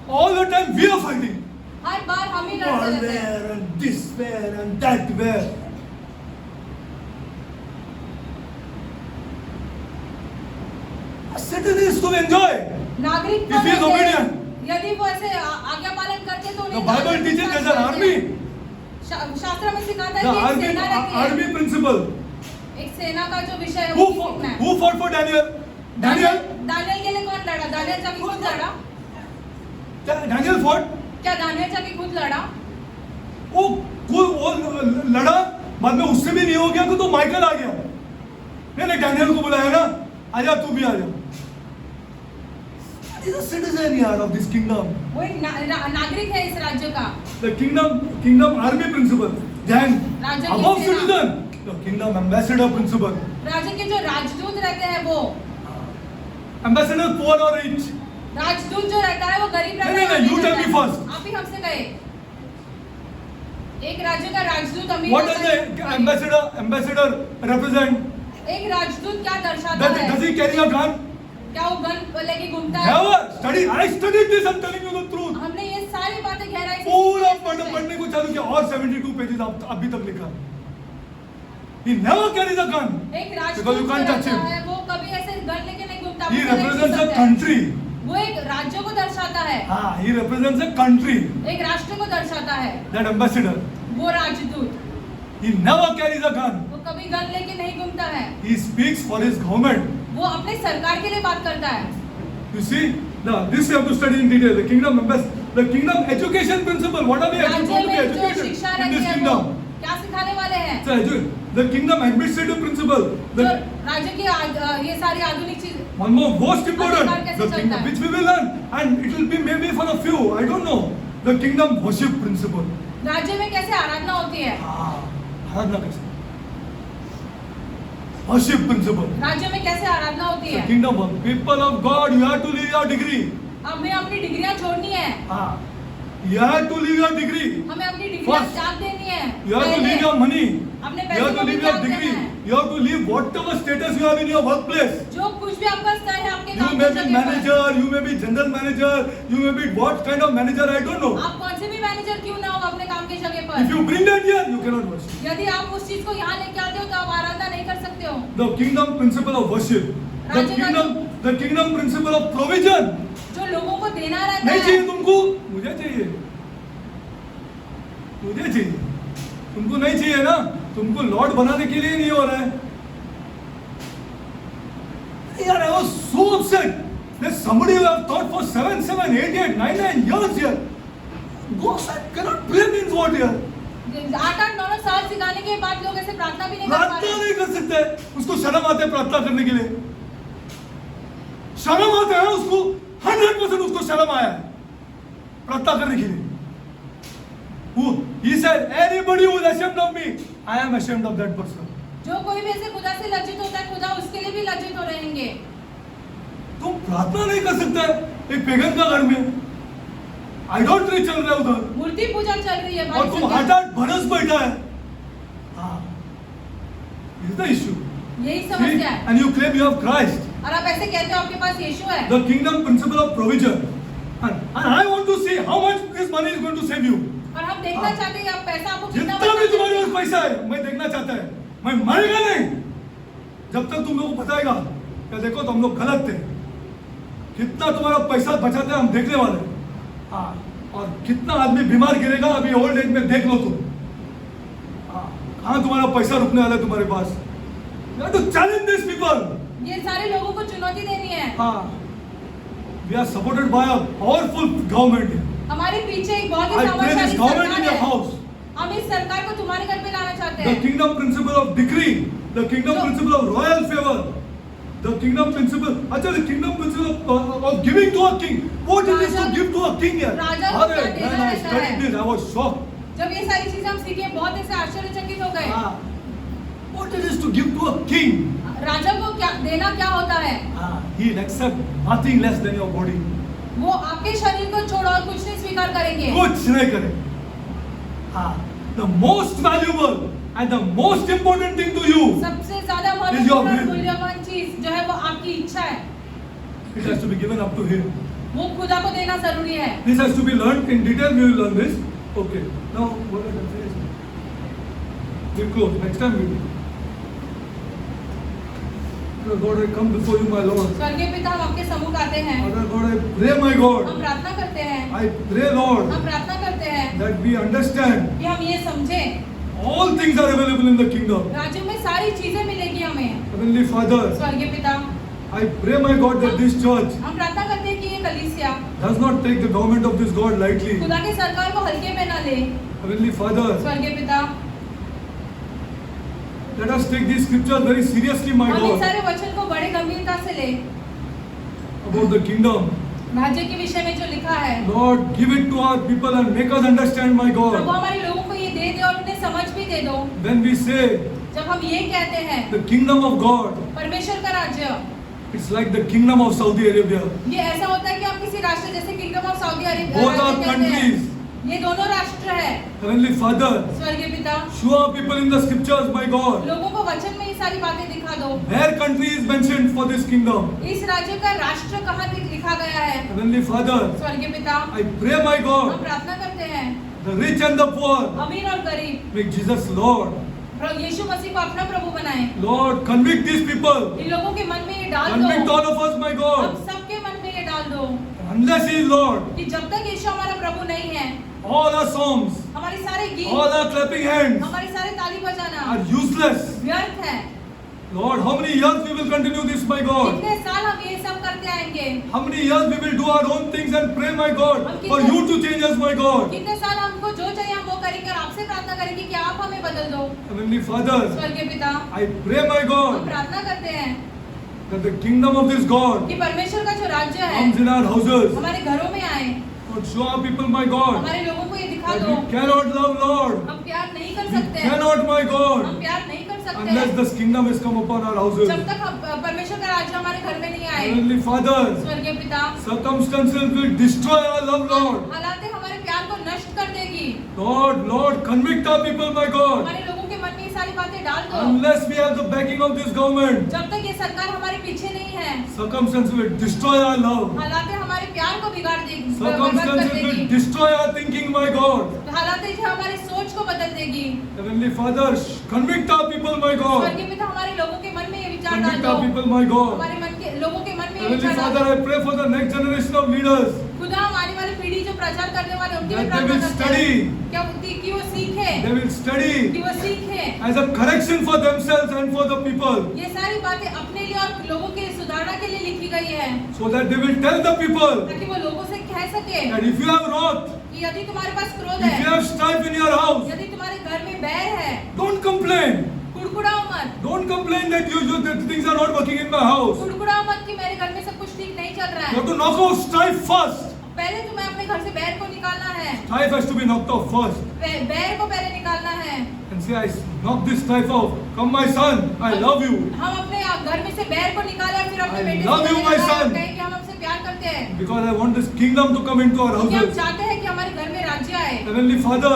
Speaker 2: All the time we are fighting.
Speaker 1: हर बार हम ही लड़ते
Speaker 2: War
Speaker 1: रहते हैं।
Speaker 2: where and this where and that where. A citizen is to enjoy.
Speaker 1: नागरिक
Speaker 2: If he is obedient.
Speaker 1: यदि वो ऐसे आज्ञा पालन करते तो
Speaker 2: The
Speaker 1: उन्हें
Speaker 2: Bible teaches there's an army.
Speaker 1: शास्त्र में सिखाता
Speaker 2: The
Speaker 1: है कि एक सेना रहती है।
Speaker 2: army principle.
Speaker 1: एक सेना का जो विषय है वो सीखना है।
Speaker 2: Who fought for Daniel? Daniel.
Speaker 1: Daniel के लिए कौन लड़ा? दानियल जाके खुद लड़ा?
Speaker 2: Daniel fought.
Speaker 1: क्या दानियल जाके खुद लड़ा?
Speaker 2: वो लड़ा, बाद में उससे भी नहीं हो गया तो माइकल आ गया। नहीं डैनियल को बुलाया ना, आजा तू भी आजा। He is a citizen यार of this kingdom.
Speaker 1: वो एक नागरिक है इस राज्य का।
Speaker 2: The kingdom army principle. Then
Speaker 1: राज्य की
Speaker 2: above
Speaker 1: सेना।
Speaker 2: citizen, the kingdom ambassador principle.
Speaker 1: राज्य के जो राजदूत रहते हैं वो
Speaker 2: Ambassador poor or rich.
Speaker 1: राजदूत जो रहता है वो गरीब रहता
Speaker 2: नहीं,
Speaker 1: है।
Speaker 2: you tell me first.
Speaker 1: आप ही हमसे कहे। एक राज्य का राजदूत अमीर
Speaker 2: What
Speaker 1: रहता
Speaker 2: does the ambassador represent?
Speaker 1: एक राजदूत क्या दर्शाता है?
Speaker 2: Does he carry a gun?
Speaker 1: क्या वो गन लेके घूमता है?
Speaker 2: Never. I studied this. I'm telling you the truth.
Speaker 1: हमने ये सारी बातें गहराई से
Speaker 2: पूरा
Speaker 1: सीखी है।
Speaker 2: पढ़ने को चालू किया और 72 पेजेस अभी तक लिखा। He never carries a gun.
Speaker 1: एक राजदूत
Speaker 2: Because you can't
Speaker 1: जो
Speaker 2: touch
Speaker 1: रहता
Speaker 2: him.
Speaker 1: है वो कभी ऐसे गन लेके नहीं घूमता।
Speaker 2: He
Speaker 1: उसको नहीं
Speaker 2: represents
Speaker 1: छू
Speaker 2: a
Speaker 1: सकता है।
Speaker 2: country.
Speaker 1: वो एक राज्य को दर्शाता है।
Speaker 2: हाँ, he represents a country.
Speaker 1: एक राष्ट्र को दर्शाता है।
Speaker 2: That ambassador.
Speaker 1: वो राजदूत
Speaker 2: He never carries a gun.
Speaker 1: वो कभी गन लेके नहीं घूमता है।
Speaker 2: He speaks for his government.
Speaker 1: वो अपने सरकार के लिए बात करता है।
Speaker 2: You see, now this you have to study in detail. The kingdom education principle. What are we going to be
Speaker 1: राज्य में जो
Speaker 2: educated
Speaker 1: शिक्षा
Speaker 2: in
Speaker 1: रहती
Speaker 2: this
Speaker 1: है वो
Speaker 2: kingdom?
Speaker 1: क्या सिखाने वाले हैं?
Speaker 2: So, the kingdom administrative principle.
Speaker 1: जो
Speaker 2: The,
Speaker 1: राज्य की ये सारी आधुनिक चीज
Speaker 2: one more most important.
Speaker 1: अधिकार कैसे
Speaker 2: The
Speaker 1: चलता
Speaker 2: kingdom,
Speaker 1: है?
Speaker 2: which we will learn, and it will be maybe for a few. I don't know. The kingdom worship principle.
Speaker 1: राज्य में कैसे आराधना होती है?
Speaker 2: आराधना कैसे? Worship principle.
Speaker 1: राज्य में कैसे आराधना होती
Speaker 2: The
Speaker 1: है?
Speaker 2: kingdom of people of God, you have to leave your degree.
Speaker 1: हमें अपनी डिग्रियां छोड़नी है।
Speaker 2: You have to leave your degree.
Speaker 1: हमें अपनी डिग्रियां
Speaker 2: First,
Speaker 1: त्याग देनी है।
Speaker 2: You have to
Speaker 1: पहले
Speaker 2: leave your money.
Speaker 1: अपने
Speaker 2: You
Speaker 1: पैसे
Speaker 2: have
Speaker 1: को
Speaker 2: to
Speaker 1: भी
Speaker 2: leave your
Speaker 1: त्याग देना
Speaker 2: degree.
Speaker 1: है।
Speaker 2: You have to leave whatever status you have in your workplace.
Speaker 1: जो कुछ भी आपका स्तर है आपके
Speaker 2: You
Speaker 1: काम
Speaker 2: may
Speaker 1: की
Speaker 2: be
Speaker 1: जगह पर।
Speaker 2: manager, you may be general manager, you may be what kind of manager, I don't know.
Speaker 1: आप कौन से भी मैनेजर क्यों ना हो अपने काम की जगह
Speaker 2: If
Speaker 1: पर।
Speaker 2: you bring that here, you cannot worship.
Speaker 1: यदि आप उस चीज को यहाँ लेके आते हो तो आप आराधना नहीं कर सकते हो।
Speaker 2: The kingdom principle of worship. The kingdom principle of provision.
Speaker 1: जो लोगों को देना रहता
Speaker 2: नहीं
Speaker 1: है।
Speaker 2: चाहिए तुमको, मुझे चाहिए। मुझे चाहिए। तुमको नहीं चाहिए ना, तुमको लॉर्ड बनाने के लिए नहीं हो रहा है। यार, I was so upset. There's somebody who have taught for 7, 8, 9 years here. God, I cannot pray means what here?
Speaker 1: 8, 9 साल सिखाने के बाद लोग ऐसे प्रार्थना भी नहीं कर पा
Speaker 2: प्रार्थना
Speaker 1: रहे।
Speaker 2: नहीं कर सकते, उसको शर्म आते है प्रार्थना करने के लिए। शर्म आता है उसको, 100% उसको शर्म आया है प्रार्थना करने के लिए। He said, anybody who is ashamed of me, I am ashamed of that person.
Speaker 1: जो कोई भी ऐसे खुदा से लज्जित होता है, खुदा उसके लिए भी लज्जित हो रहेंगे।
Speaker 2: तुम प्रार्थना नहीं कर सकते एक पेगन का घर में, आइडोलट्री चल रहा है उधर,
Speaker 1: मूर्ति पूजा चल रही है
Speaker 2: और तुम 8 बरस बैठा है। हाँ, this is the issue.
Speaker 1: यही
Speaker 2: See?
Speaker 1: समस्या है।
Speaker 2: And you claim you have Christ.
Speaker 1: और आप ऐसे कहते हो आपके पास यीशु है।
Speaker 2: The kingdom principle of provision. And I want to see how much this money is going to save you.
Speaker 1: और हम देखना चाहते हैं आप पैसा आपको कितना
Speaker 2: जितना भी
Speaker 1: बचा
Speaker 2: तुम्हारे
Speaker 1: देंगे।
Speaker 2: पास पैसा है, मैं देखना चाहता है। मैं मरेगा नहीं जब तक तुम लोगों को बताएगा कि देखो तुम लोग गलत थे। कितना तुम्हारा पैसा बचाते हैं हम देखने वाले हैं। हाँ, और कितना आदमी बीमार गिरेगा अभी ओल्ड एज में देख लो तुम। हाँ, कहाँ तुम्हारा पैसा रुकने वाला है तुम्हारे पास। You have to challenge these people.
Speaker 1: ये सारे लोगों को चुनौती देनी है।
Speaker 2: हाँ, we are supported by a powerful government.
Speaker 1: हमारे पीछे एक बहुत ही
Speaker 2: I pray this
Speaker 1: सामर्थ्यशाली
Speaker 2: government in
Speaker 1: सरकार
Speaker 2: your
Speaker 1: है।
Speaker 2: house.
Speaker 1: हम इस सरकार को तुम्हारे घर पे लाना चाहते
Speaker 2: The
Speaker 1: हैं।
Speaker 2: kingdom principle of decree, the kingdom principle of royal favor, the kingdom principle, अच्छा the kingdom principle of giving to a king. What it is to give to a king here?
Speaker 1: राजा को
Speaker 2: अरे,
Speaker 1: क्या देना
Speaker 2: when I
Speaker 1: रहता
Speaker 2: studied
Speaker 1: है?
Speaker 2: this, I was shocked.
Speaker 1: जब ये सारी चीजें हम सीखे बहुत ऐसे आश्चर्यचकित हो गए।
Speaker 2: हाँ, what it is to give to a king?
Speaker 1: राजा को क्या देना क्या होता है?
Speaker 2: हाँ, he will accept nothing less than your body.
Speaker 1: वो आपके शरीर को छोड़ और कुछ नहीं स्वीकार करेंगे।
Speaker 2: कुछ नहीं करे। हाँ, the most valuable and the most important thing to you,
Speaker 1: सबसे ज्यादा
Speaker 2: Is your
Speaker 1: महत्वपूर्ण और
Speaker 2: will.
Speaker 1: मूल्यवान चीज जो है वो आपकी इच्छा है,
Speaker 2: it has to be given up to Him.
Speaker 1: वो खुदा को देना जरूरी है।
Speaker 2: This has to be learned in detail. We will learn this. Okay. Now, what I can say is, we'll close. Next time we will. Father God, I come before you, my Lord.
Speaker 1: स्वर्गीय पिता, हम आपके सम्मुख आते हैं,
Speaker 2: Father God, I pray, my
Speaker 1: हम
Speaker 2: God.
Speaker 1: प्रार्थना करते हैं,
Speaker 2: I pray, Lord,
Speaker 1: हम प्रार्थना करते हैं
Speaker 2: that we understand
Speaker 1: कि हम ये समझें,
Speaker 2: all things are available in the kingdom.
Speaker 1: राज्यों में सारी चीजें मिलेगी हमें।
Speaker 2: Heavenly Father,
Speaker 1: स्वर्गीय पिता,
Speaker 2: I pray, my God, that this church
Speaker 1: हम प्रार्थना करते हैं कि ये कलीसिया
Speaker 2: does not take the government of this God lightly.
Speaker 1: खुदा की सरकार को हल्के में न ले।
Speaker 2: Heavenly Father,
Speaker 1: स्वर्गीय पिता,
Speaker 2: let us take these scriptures very seriously, my
Speaker 1: हम इन
Speaker 2: God,
Speaker 1: सारे वचन को बड़े गंभीरता से ले।
Speaker 2: about the kingdom.
Speaker 1: राज्य के विषय में जो लिखा है,
Speaker 2: Lord, give it to our people and make us understand, my
Speaker 1: Prabhu
Speaker 2: God.
Speaker 1: हमारे लोगों को ये दे दे और उन्हें समझ भी दे दो।
Speaker 2: When we say
Speaker 1: जब हम ये कहते हैं
Speaker 2: the kingdom of God,
Speaker 1: परमेश्वर का राज्य,
Speaker 2: it's like the kingdom of Saudi Arabia.
Speaker 1: ये ऐसा होता है कि आप किसी राष्ट्र जैसे kingdom of Saudi
Speaker 2: Both are
Speaker 1: Arabia कहते हैं।
Speaker 2: countries.
Speaker 1: ये दोनों राष्ट्र है।
Speaker 2: Heavenly Father,
Speaker 1: स्वर्गीय पिता,
Speaker 2: show our people in the scriptures, my God,
Speaker 1: लोगों को वचन में ये सारी बातें दिखा दो।
Speaker 2: where country is mentioned for this kingdom.
Speaker 1: इस राज्य का राष्ट्र कहाँ लिखा गया है?
Speaker 2: Heavenly Father,
Speaker 1: स्वर्गीय पिता,
Speaker 2: I pray, my
Speaker 1: हम
Speaker 2: God,
Speaker 1: प्रार्थना करते हैं,
Speaker 2: the rich and the poor,
Speaker 1: अमीर और गरीब
Speaker 2: make Jesus Lord.
Speaker 1: यीशु मसीह को अपना प्रभु बनाए।
Speaker 2: Lord, convict these people.
Speaker 1: इन लोगों के मन में ये डाल
Speaker 2: Convict
Speaker 1: दो,
Speaker 2: all of us, my
Speaker 1: हम
Speaker 2: God.
Speaker 1: सबके मन में ये डाल दो
Speaker 2: Unless He is Lord,
Speaker 1: कि जब तक यीशु हमारा प्रभु नहीं है,
Speaker 2: all our songs,
Speaker 1: हमारे सारे गीत,
Speaker 2: all our clapping hands
Speaker 1: हमारे सारे ताली बजाना
Speaker 2: are useless.
Speaker 1: व्यर्थ है।
Speaker 2: Lord, how many years we will continue this, my God?
Speaker 1: कितने साल हम ये सब करते आएंगे?
Speaker 2: How many years we will do our own things and pray, my God, for you to change us, my God.
Speaker 1: कितने साल हमको जो चाहिए हम वो करेंगे और आपसे प्रार्थना करेंगे कि आप हमें बदल दो।
Speaker 2: Heavenly Father,
Speaker 1: स्वर्गीय पिता,
Speaker 2: I pray, my
Speaker 1: हम
Speaker 2: God,
Speaker 1: प्रार्थना करते हैं
Speaker 2: that the kingdom of this God
Speaker 1: कि परमेश्वर का जो राज्य है
Speaker 2: comes in our houses.
Speaker 1: हमारे घरों में आए,
Speaker 2: Lord, show our people, my God,
Speaker 1: हमारे लोगों को ये दिखा
Speaker 2: that
Speaker 1: दो।
Speaker 2: we cannot love, Lord.
Speaker 1: हम प्यार नहीं कर
Speaker 2: We
Speaker 1: सकते हैं,
Speaker 2: cannot, my
Speaker 1: हम
Speaker 2: God,
Speaker 1: प्यार नहीं कर सकते
Speaker 2: unless
Speaker 1: हैं
Speaker 2: this kingdom has come upon our houses.
Speaker 1: जब तक परमेश्वर का राज्य हमारे घर में नहीं आए।
Speaker 2: Heavenly Father,
Speaker 1: स्वर्गीय पिता,
Speaker 2: circumstances will destroy our love, Lord.
Speaker 1: हालातें हमारे प्यार को नष्ट कर देगी।
Speaker 2: Lord, convict our people, my God.
Speaker 1: हमारे लोगों के मन में ये सारी बातें डाल दो।
Speaker 2: Unless we have the backing of this government,
Speaker 1: जब तक ये सरकार हमारे पीछे नहीं है,
Speaker 2: circumstances will destroy our love.
Speaker 1: हालातें हमारे प्यार को बिगाड़ देगी, बर्बाद कर
Speaker 2: Circumstances will
Speaker 1: देगी।
Speaker 2: destroy our thinking, my God.
Speaker 1: हालातें जो हमारे सोच को बदल देगी।
Speaker 2: Heavenly Father, convict our people, my God.
Speaker 1: स्वर्गीय पिता, हमारे लोगों के मन में ये विचार डाल
Speaker 2: Convict
Speaker 1: दो।
Speaker 2: our people, my God.
Speaker 1: हमारे मन के लोगों के मन में ये
Speaker 2: Heavenly
Speaker 1: विचार डाल
Speaker 2: Father,
Speaker 1: दो।
Speaker 2: I pray for the next generation of leaders,
Speaker 1: खुदा हमारी वाली पीढ़ी जो प्रचार करने वाले उनकी भी
Speaker 2: that they
Speaker 1: प्रार्थना
Speaker 2: will
Speaker 1: करते हैं
Speaker 2: study,
Speaker 1: क्या कि वो सीखे,
Speaker 2: they will study
Speaker 1: कि वो सीखे
Speaker 2: as a correction for themselves and for the people,
Speaker 1: ये सारी बातें अपने लिए और लोगों के सुधारना के लिए लिखी गई है,
Speaker 2: so that they will tell the people
Speaker 1: ताकि वो लोगों से कह सके
Speaker 2: that if you have wrath,
Speaker 1: कि यदि तुम्हारे पास क्रोध
Speaker 2: if you
Speaker 1: है,
Speaker 2: have strife in your house,
Speaker 1: यदि तुम्हारे घर में बैर है,
Speaker 2: don't complain.
Speaker 1: कुड़कुड़ाओ मत,
Speaker 2: Don't complain that that things are not working in my house.
Speaker 1: कुड़कुड़ाओ मत कि मेरे घर में सब कुछ ठीक नहीं चल रहा
Speaker 2: You have
Speaker 1: है।
Speaker 2: to knock out strife first.
Speaker 1: पहले तुम्हें अपने घर से बैर को निकालना है,
Speaker 2: Strife has to be knocked off first.
Speaker 1: बैर को पहले निकालना है।
Speaker 2: And say, I knock this strife off. Come, my son, I love you.
Speaker 1: हम अपने घर में से बैर को निकालें और फिर अपने
Speaker 2: I
Speaker 1: बेटे से
Speaker 2: love you,
Speaker 1: कहने
Speaker 2: my
Speaker 1: लगे
Speaker 2: son.
Speaker 1: कि हम आपसे प्यार करते हैं,
Speaker 2: Because I want this kingdom to come into our
Speaker 1: क्योंकि हम
Speaker 2: houses.
Speaker 1: चाहते हैं कि हमारे घर में राज्य आए।
Speaker 2: Heavenly Father,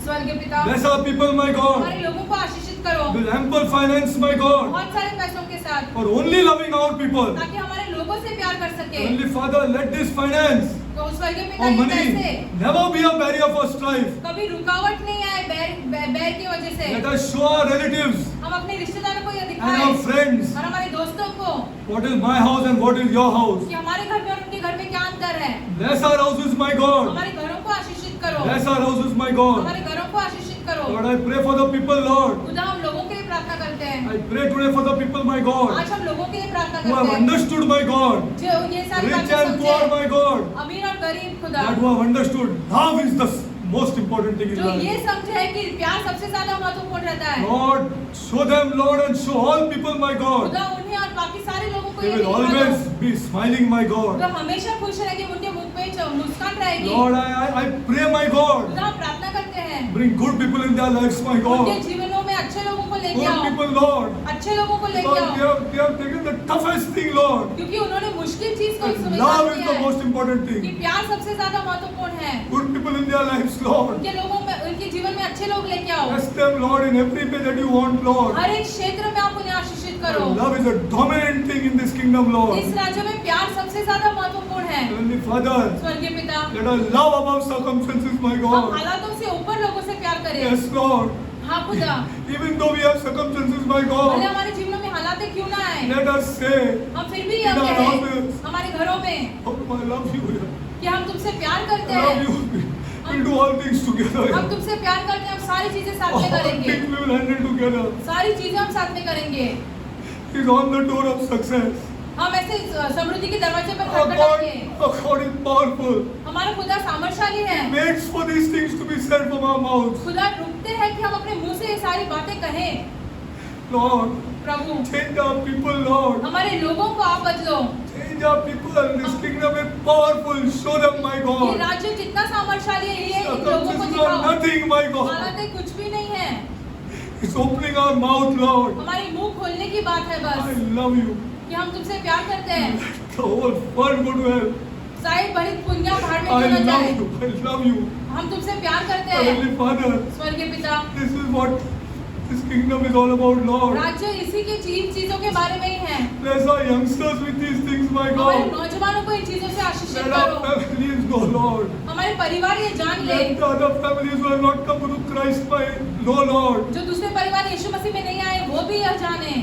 Speaker 1: स्वर्गीय पिता,
Speaker 2: bless our people, my God.
Speaker 1: हमारे लोगों को आशीषित करो
Speaker 2: With ample finance, my God.
Speaker 1: बहुत सारे पैसों के साथ,
Speaker 2: For only loving our people.
Speaker 1: ताकि हमारे लोगों से प्यार कर सके।
Speaker 2: Heavenly Father, let this finance
Speaker 1: तो स्वर्गीय पिता,
Speaker 2: or
Speaker 1: ये
Speaker 2: money
Speaker 1: पैसे
Speaker 2: never be a barrier for strife.
Speaker 1: कभी रुकावट नहीं आए बैर की वजह से।
Speaker 2: Let us show our relatives
Speaker 1: हम अपने रिश्तेदारों को यह
Speaker 2: and
Speaker 1: दिखाएं
Speaker 2: our friends
Speaker 1: और हमारे दोस्तों को
Speaker 2: what is my house and what is your house.
Speaker 1: कि हमारे घर में और उनके घर में क्या अंतर है।
Speaker 2: Bless our houses, my God.
Speaker 1: हमारे घरों को आशीषित करो,
Speaker 2: Bless our houses, my God.
Speaker 1: हमारे घरों को आशीषित करो।
Speaker 2: Lord, I pray for the people, Lord.
Speaker 1: खुदा, हम लोगों के लिए प्रार्थना करते हैं।
Speaker 2: I pray today for the people, my God,
Speaker 1: आज हम लोगों के लिए प्रार्थना
Speaker 2: who have
Speaker 1: करते हैं
Speaker 2: understood, my God,
Speaker 1: जो ये सारी
Speaker 2: rich
Speaker 1: बातें
Speaker 2: and poor,
Speaker 1: समझे,
Speaker 2: my God,
Speaker 1: अमीर और गरीब खुदा,
Speaker 2: that who have understood love is the most important thing in
Speaker 1: जो ये
Speaker 2: life.
Speaker 1: समझे है कि प्यार सबसे ज्यादा महत्वपूर्ण रहता है।
Speaker 2: Lord, show them, Lord, and show all people, my God.
Speaker 1: खुदा, उन्हें और बाकी सारे लोगों को
Speaker 2: They
Speaker 1: ये
Speaker 2: will
Speaker 1: दिखा
Speaker 2: always
Speaker 1: दो,
Speaker 2: be smiling, my God.
Speaker 1: वो हमेशा खुश रहेंगे, उनके मुख पे मुस्कान रहेगी।
Speaker 2: Lord, I pray, my God,
Speaker 1: खुदा, हम प्रार्थना करते हैं
Speaker 2: bring good people in their lives, my
Speaker 1: उनके
Speaker 2: God.
Speaker 1: जीवनों में अच्छे लोगों को लेके
Speaker 2: Good
Speaker 1: आओ,
Speaker 2: people, Lord.
Speaker 1: अच्छे लोगों को लेके
Speaker 2: Because
Speaker 1: आओ,
Speaker 2: they have taken the toughest thing, Lord.
Speaker 1: क्योंकि उन्होंने मुश्किल चीज को
Speaker 2: And
Speaker 1: स्वीकार
Speaker 2: love is
Speaker 1: किया
Speaker 2: the
Speaker 1: है
Speaker 2: most important
Speaker 1: कि
Speaker 2: thing.
Speaker 1: प्यार सबसे ज्यादा महत्वपूर्ण है।
Speaker 2: Good people in their lives, Lord.
Speaker 1: उनके लोगों में, उनके जीवन में अच्छे लोग लेके आओ,
Speaker 2: Bless them, Lord, in every way that you want, Lord.
Speaker 1: हर एक क्षेत्र में आप उन्हें आशीषित करो।
Speaker 2: Love is a dominant thing in this kingdom, Lord.
Speaker 1: इस राज्य में प्यार सबसे ज्यादा महत्वपूर्ण है।
Speaker 2: Heavenly Father,
Speaker 1: स्वर्गीय पिता,
Speaker 2: let us love above circumstances, my
Speaker 1: हम
Speaker 2: God.
Speaker 1: हालातों से ऊपर लोगों से प्यार करें।
Speaker 2: Yes, Lord.
Speaker 1: हाँ खुदा,
Speaker 2: Even though we have circumstances, my
Speaker 1: भले
Speaker 2: God,
Speaker 1: हमारे जीवनों में हालातें क्यों ना आए,
Speaker 2: let us say,
Speaker 1: हम फिर भी
Speaker 2: in
Speaker 1: यह
Speaker 2: our
Speaker 1: कहें
Speaker 2: houses,
Speaker 1: हमारे घरों में
Speaker 2: oh, I love you.
Speaker 1: कि हम तुमसे प्यार करते
Speaker 2: I love
Speaker 1: हैं,
Speaker 2: you. We'll do all things together.
Speaker 1: हम तुमसे प्यार करते हैं, हम सारी चीजें साथ
Speaker 2: All
Speaker 1: में करेंगे,
Speaker 2: things we will handle together.
Speaker 1: सारी चीजें हम साथ में करेंगे।
Speaker 2: He's on the door of success.
Speaker 1: हम ऐसे समृद्धि के दरवाजे पर
Speaker 2: Our
Speaker 1: खटखटाएंगे।
Speaker 2: God is powerful.
Speaker 1: हमारा खुदा सामर्थशाली है।
Speaker 2: He waits for these things to be said from our mouths.
Speaker 1: खुदा रुकते हैं कि हम अपने मुंह से ये सारी बातें कहें।
Speaker 2: Lord,
Speaker 1: Prabhu,
Speaker 2: change our people, Lord.
Speaker 1: हमारे लोगों को आप बदलो।
Speaker 2: Change our people. This kingdom is powerful. Show them, my
Speaker 1: ये
Speaker 2: God.
Speaker 1: राज्य कितना सामर्थशाली है, ये इन लोगों को
Speaker 2: Circumstances are
Speaker 1: दिखाओ।
Speaker 2: nothing, my God.
Speaker 1: हालातें कुछ भी नहीं है,
Speaker 2: It's opening our mouth, Lord.
Speaker 1: हमारी मुंह खोलने की बात है
Speaker 2: I
Speaker 1: बस
Speaker 2: love you.
Speaker 1: कि हम तुमसे प्यार करते हैं।
Speaker 2: Let the whole world go to hell.
Speaker 1: सारी भरी पुण्या भाड़ में
Speaker 2: I
Speaker 1: क्यों न
Speaker 2: love
Speaker 1: जाए,
Speaker 2: you. I love you.
Speaker 1: हम तुमसे प्यार करते हैं।
Speaker 2: Heavenly Father,
Speaker 1: स्वर्गीय पिता,
Speaker 2: this is what this kingdom is all about, Lord.
Speaker 1: राज्य इसी की चीजों के बारे में ही है।
Speaker 2: Bless our youngsters with these things, my
Speaker 1: हमारे
Speaker 2: God.
Speaker 1: नौजवानों को इन चीजों से आशीषित
Speaker 2: Let our
Speaker 1: करो।
Speaker 2: families go, Lord.
Speaker 1: हमारे परिवार ये जान ले,
Speaker 2: Let the other families who have not come to Christ by know, Lord.
Speaker 1: जो दूसरे परिवार यीशु मसीह में नहीं आए वो भी यह जाने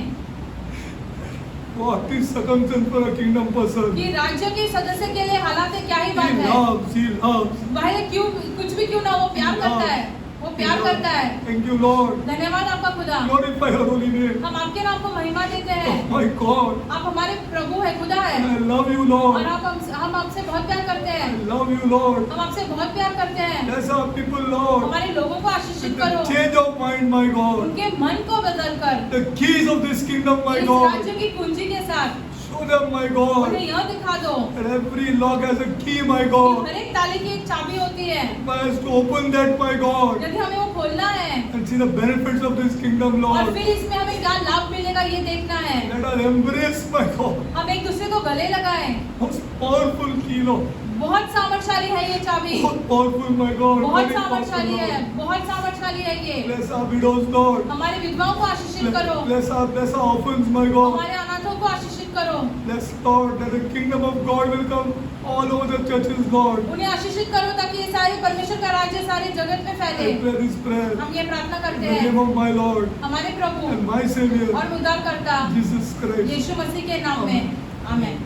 Speaker 2: What is circumstance for a kingdom person?
Speaker 1: कि राज्य के सदस्य के लिए हालातें क्या ही
Speaker 2: He
Speaker 1: बात है।
Speaker 2: loves, he loves.
Speaker 1: वह क्यों कुछ भी क्यों ना वो प्यार करता है, वो प्यार करता है।
Speaker 2: Thank you, Lord.
Speaker 1: धन्यवाद आपका खुदा,
Speaker 2: Glorify your holy name.
Speaker 1: हम आपके नाम को महिमा देते
Speaker 2: Oh
Speaker 1: हैं।
Speaker 2: my God.
Speaker 1: आप हमारे प्रभु है, खुदा है,
Speaker 2: I love you,
Speaker 1: और
Speaker 2: Lord.
Speaker 1: हम आपसे बहुत प्यार करते
Speaker 2: I
Speaker 1: हैं।
Speaker 2: love you, Lord.
Speaker 1: हम आपसे बहुत प्यार करते हैं।
Speaker 2: Bless our people, Lord.
Speaker 1: हमारे लोगों को आशीषित
Speaker 2: With
Speaker 1: करो,
Speaker 2: the change of mind, my God.
Speaker 1: उनके मन को बदल कर
Speaker 2: The keys of this kingdom, my
Speaker 1: इस
Speaker 2: God.
Speaker 1: राज्य की कुंजी के साथ
Speaker 2: Show them, my God.
Speaker 1: उन्हें यह दिखा दो
Speaker 2: And every lock has a key, my
Speaker 1: कि
Speaker 2: God.
Speaker 1: हर एक ताले की एक चाबी होती है।
Speaker 2: I has to open that, my God.
Speaker 1: यदि हमें वो खोलना है
Speaker 2: And see the benefits of this kingdom,
Speaker 1: और
Speaker 2: Lord.
Speaker 1: फिर इसमें हमें क्या लाभ मिलेगा ये देखना है।
Speaker 2: Let us embrace, my God.
Speaker 1: हम एक दूसरे को गले लगाएं।
Speaker 2: Most powerful key, Lord.
Speaker 1: बहुत सामर्थशाली है ये चाबी,
Speaker 2: Most powerful, my God.
Speaker 1: बहुत
Speaker 2: Very powerful,
Speaker 1: सामर्थशाली है,
Speaker 2: Lord.
Speaker 1: बहुत सामर्थशाली है ये।
Speaker 2: Bless our widows, Lord.
Speaker 1: हमारे विधवाओं को आशीषित करो,
Speaker 2: Bless our orphans, my God.
Speaker 1: हमारे अनाथों को आशीषित करो,
Speaker 2: Bless, Lord, that the kingdom of God will come all over the churches, Lord.
Speaker 1: उन्हें आशीषित करो ताकि ये सारे परमेश्वर का राज्य सारे जगत में
Speaker 2: I
Speaker 1: फैले।
Speaker 2: pray this prayer
Speaker 1: हम ये प्रार्थना
Speaker 2: in
Speaker 1: करते
Speaker 2: the name
Speaker 1: हैं
Speaker 2: of my Lord
Speaker 1: हमारे प्रभु
Speaker 2: and my Savior,
Speaker 1: और उद्धारकर्ता
Speaker 2: Jesus Christ.
Speaker 1: यीशु मसीह के नाम में, आमीन।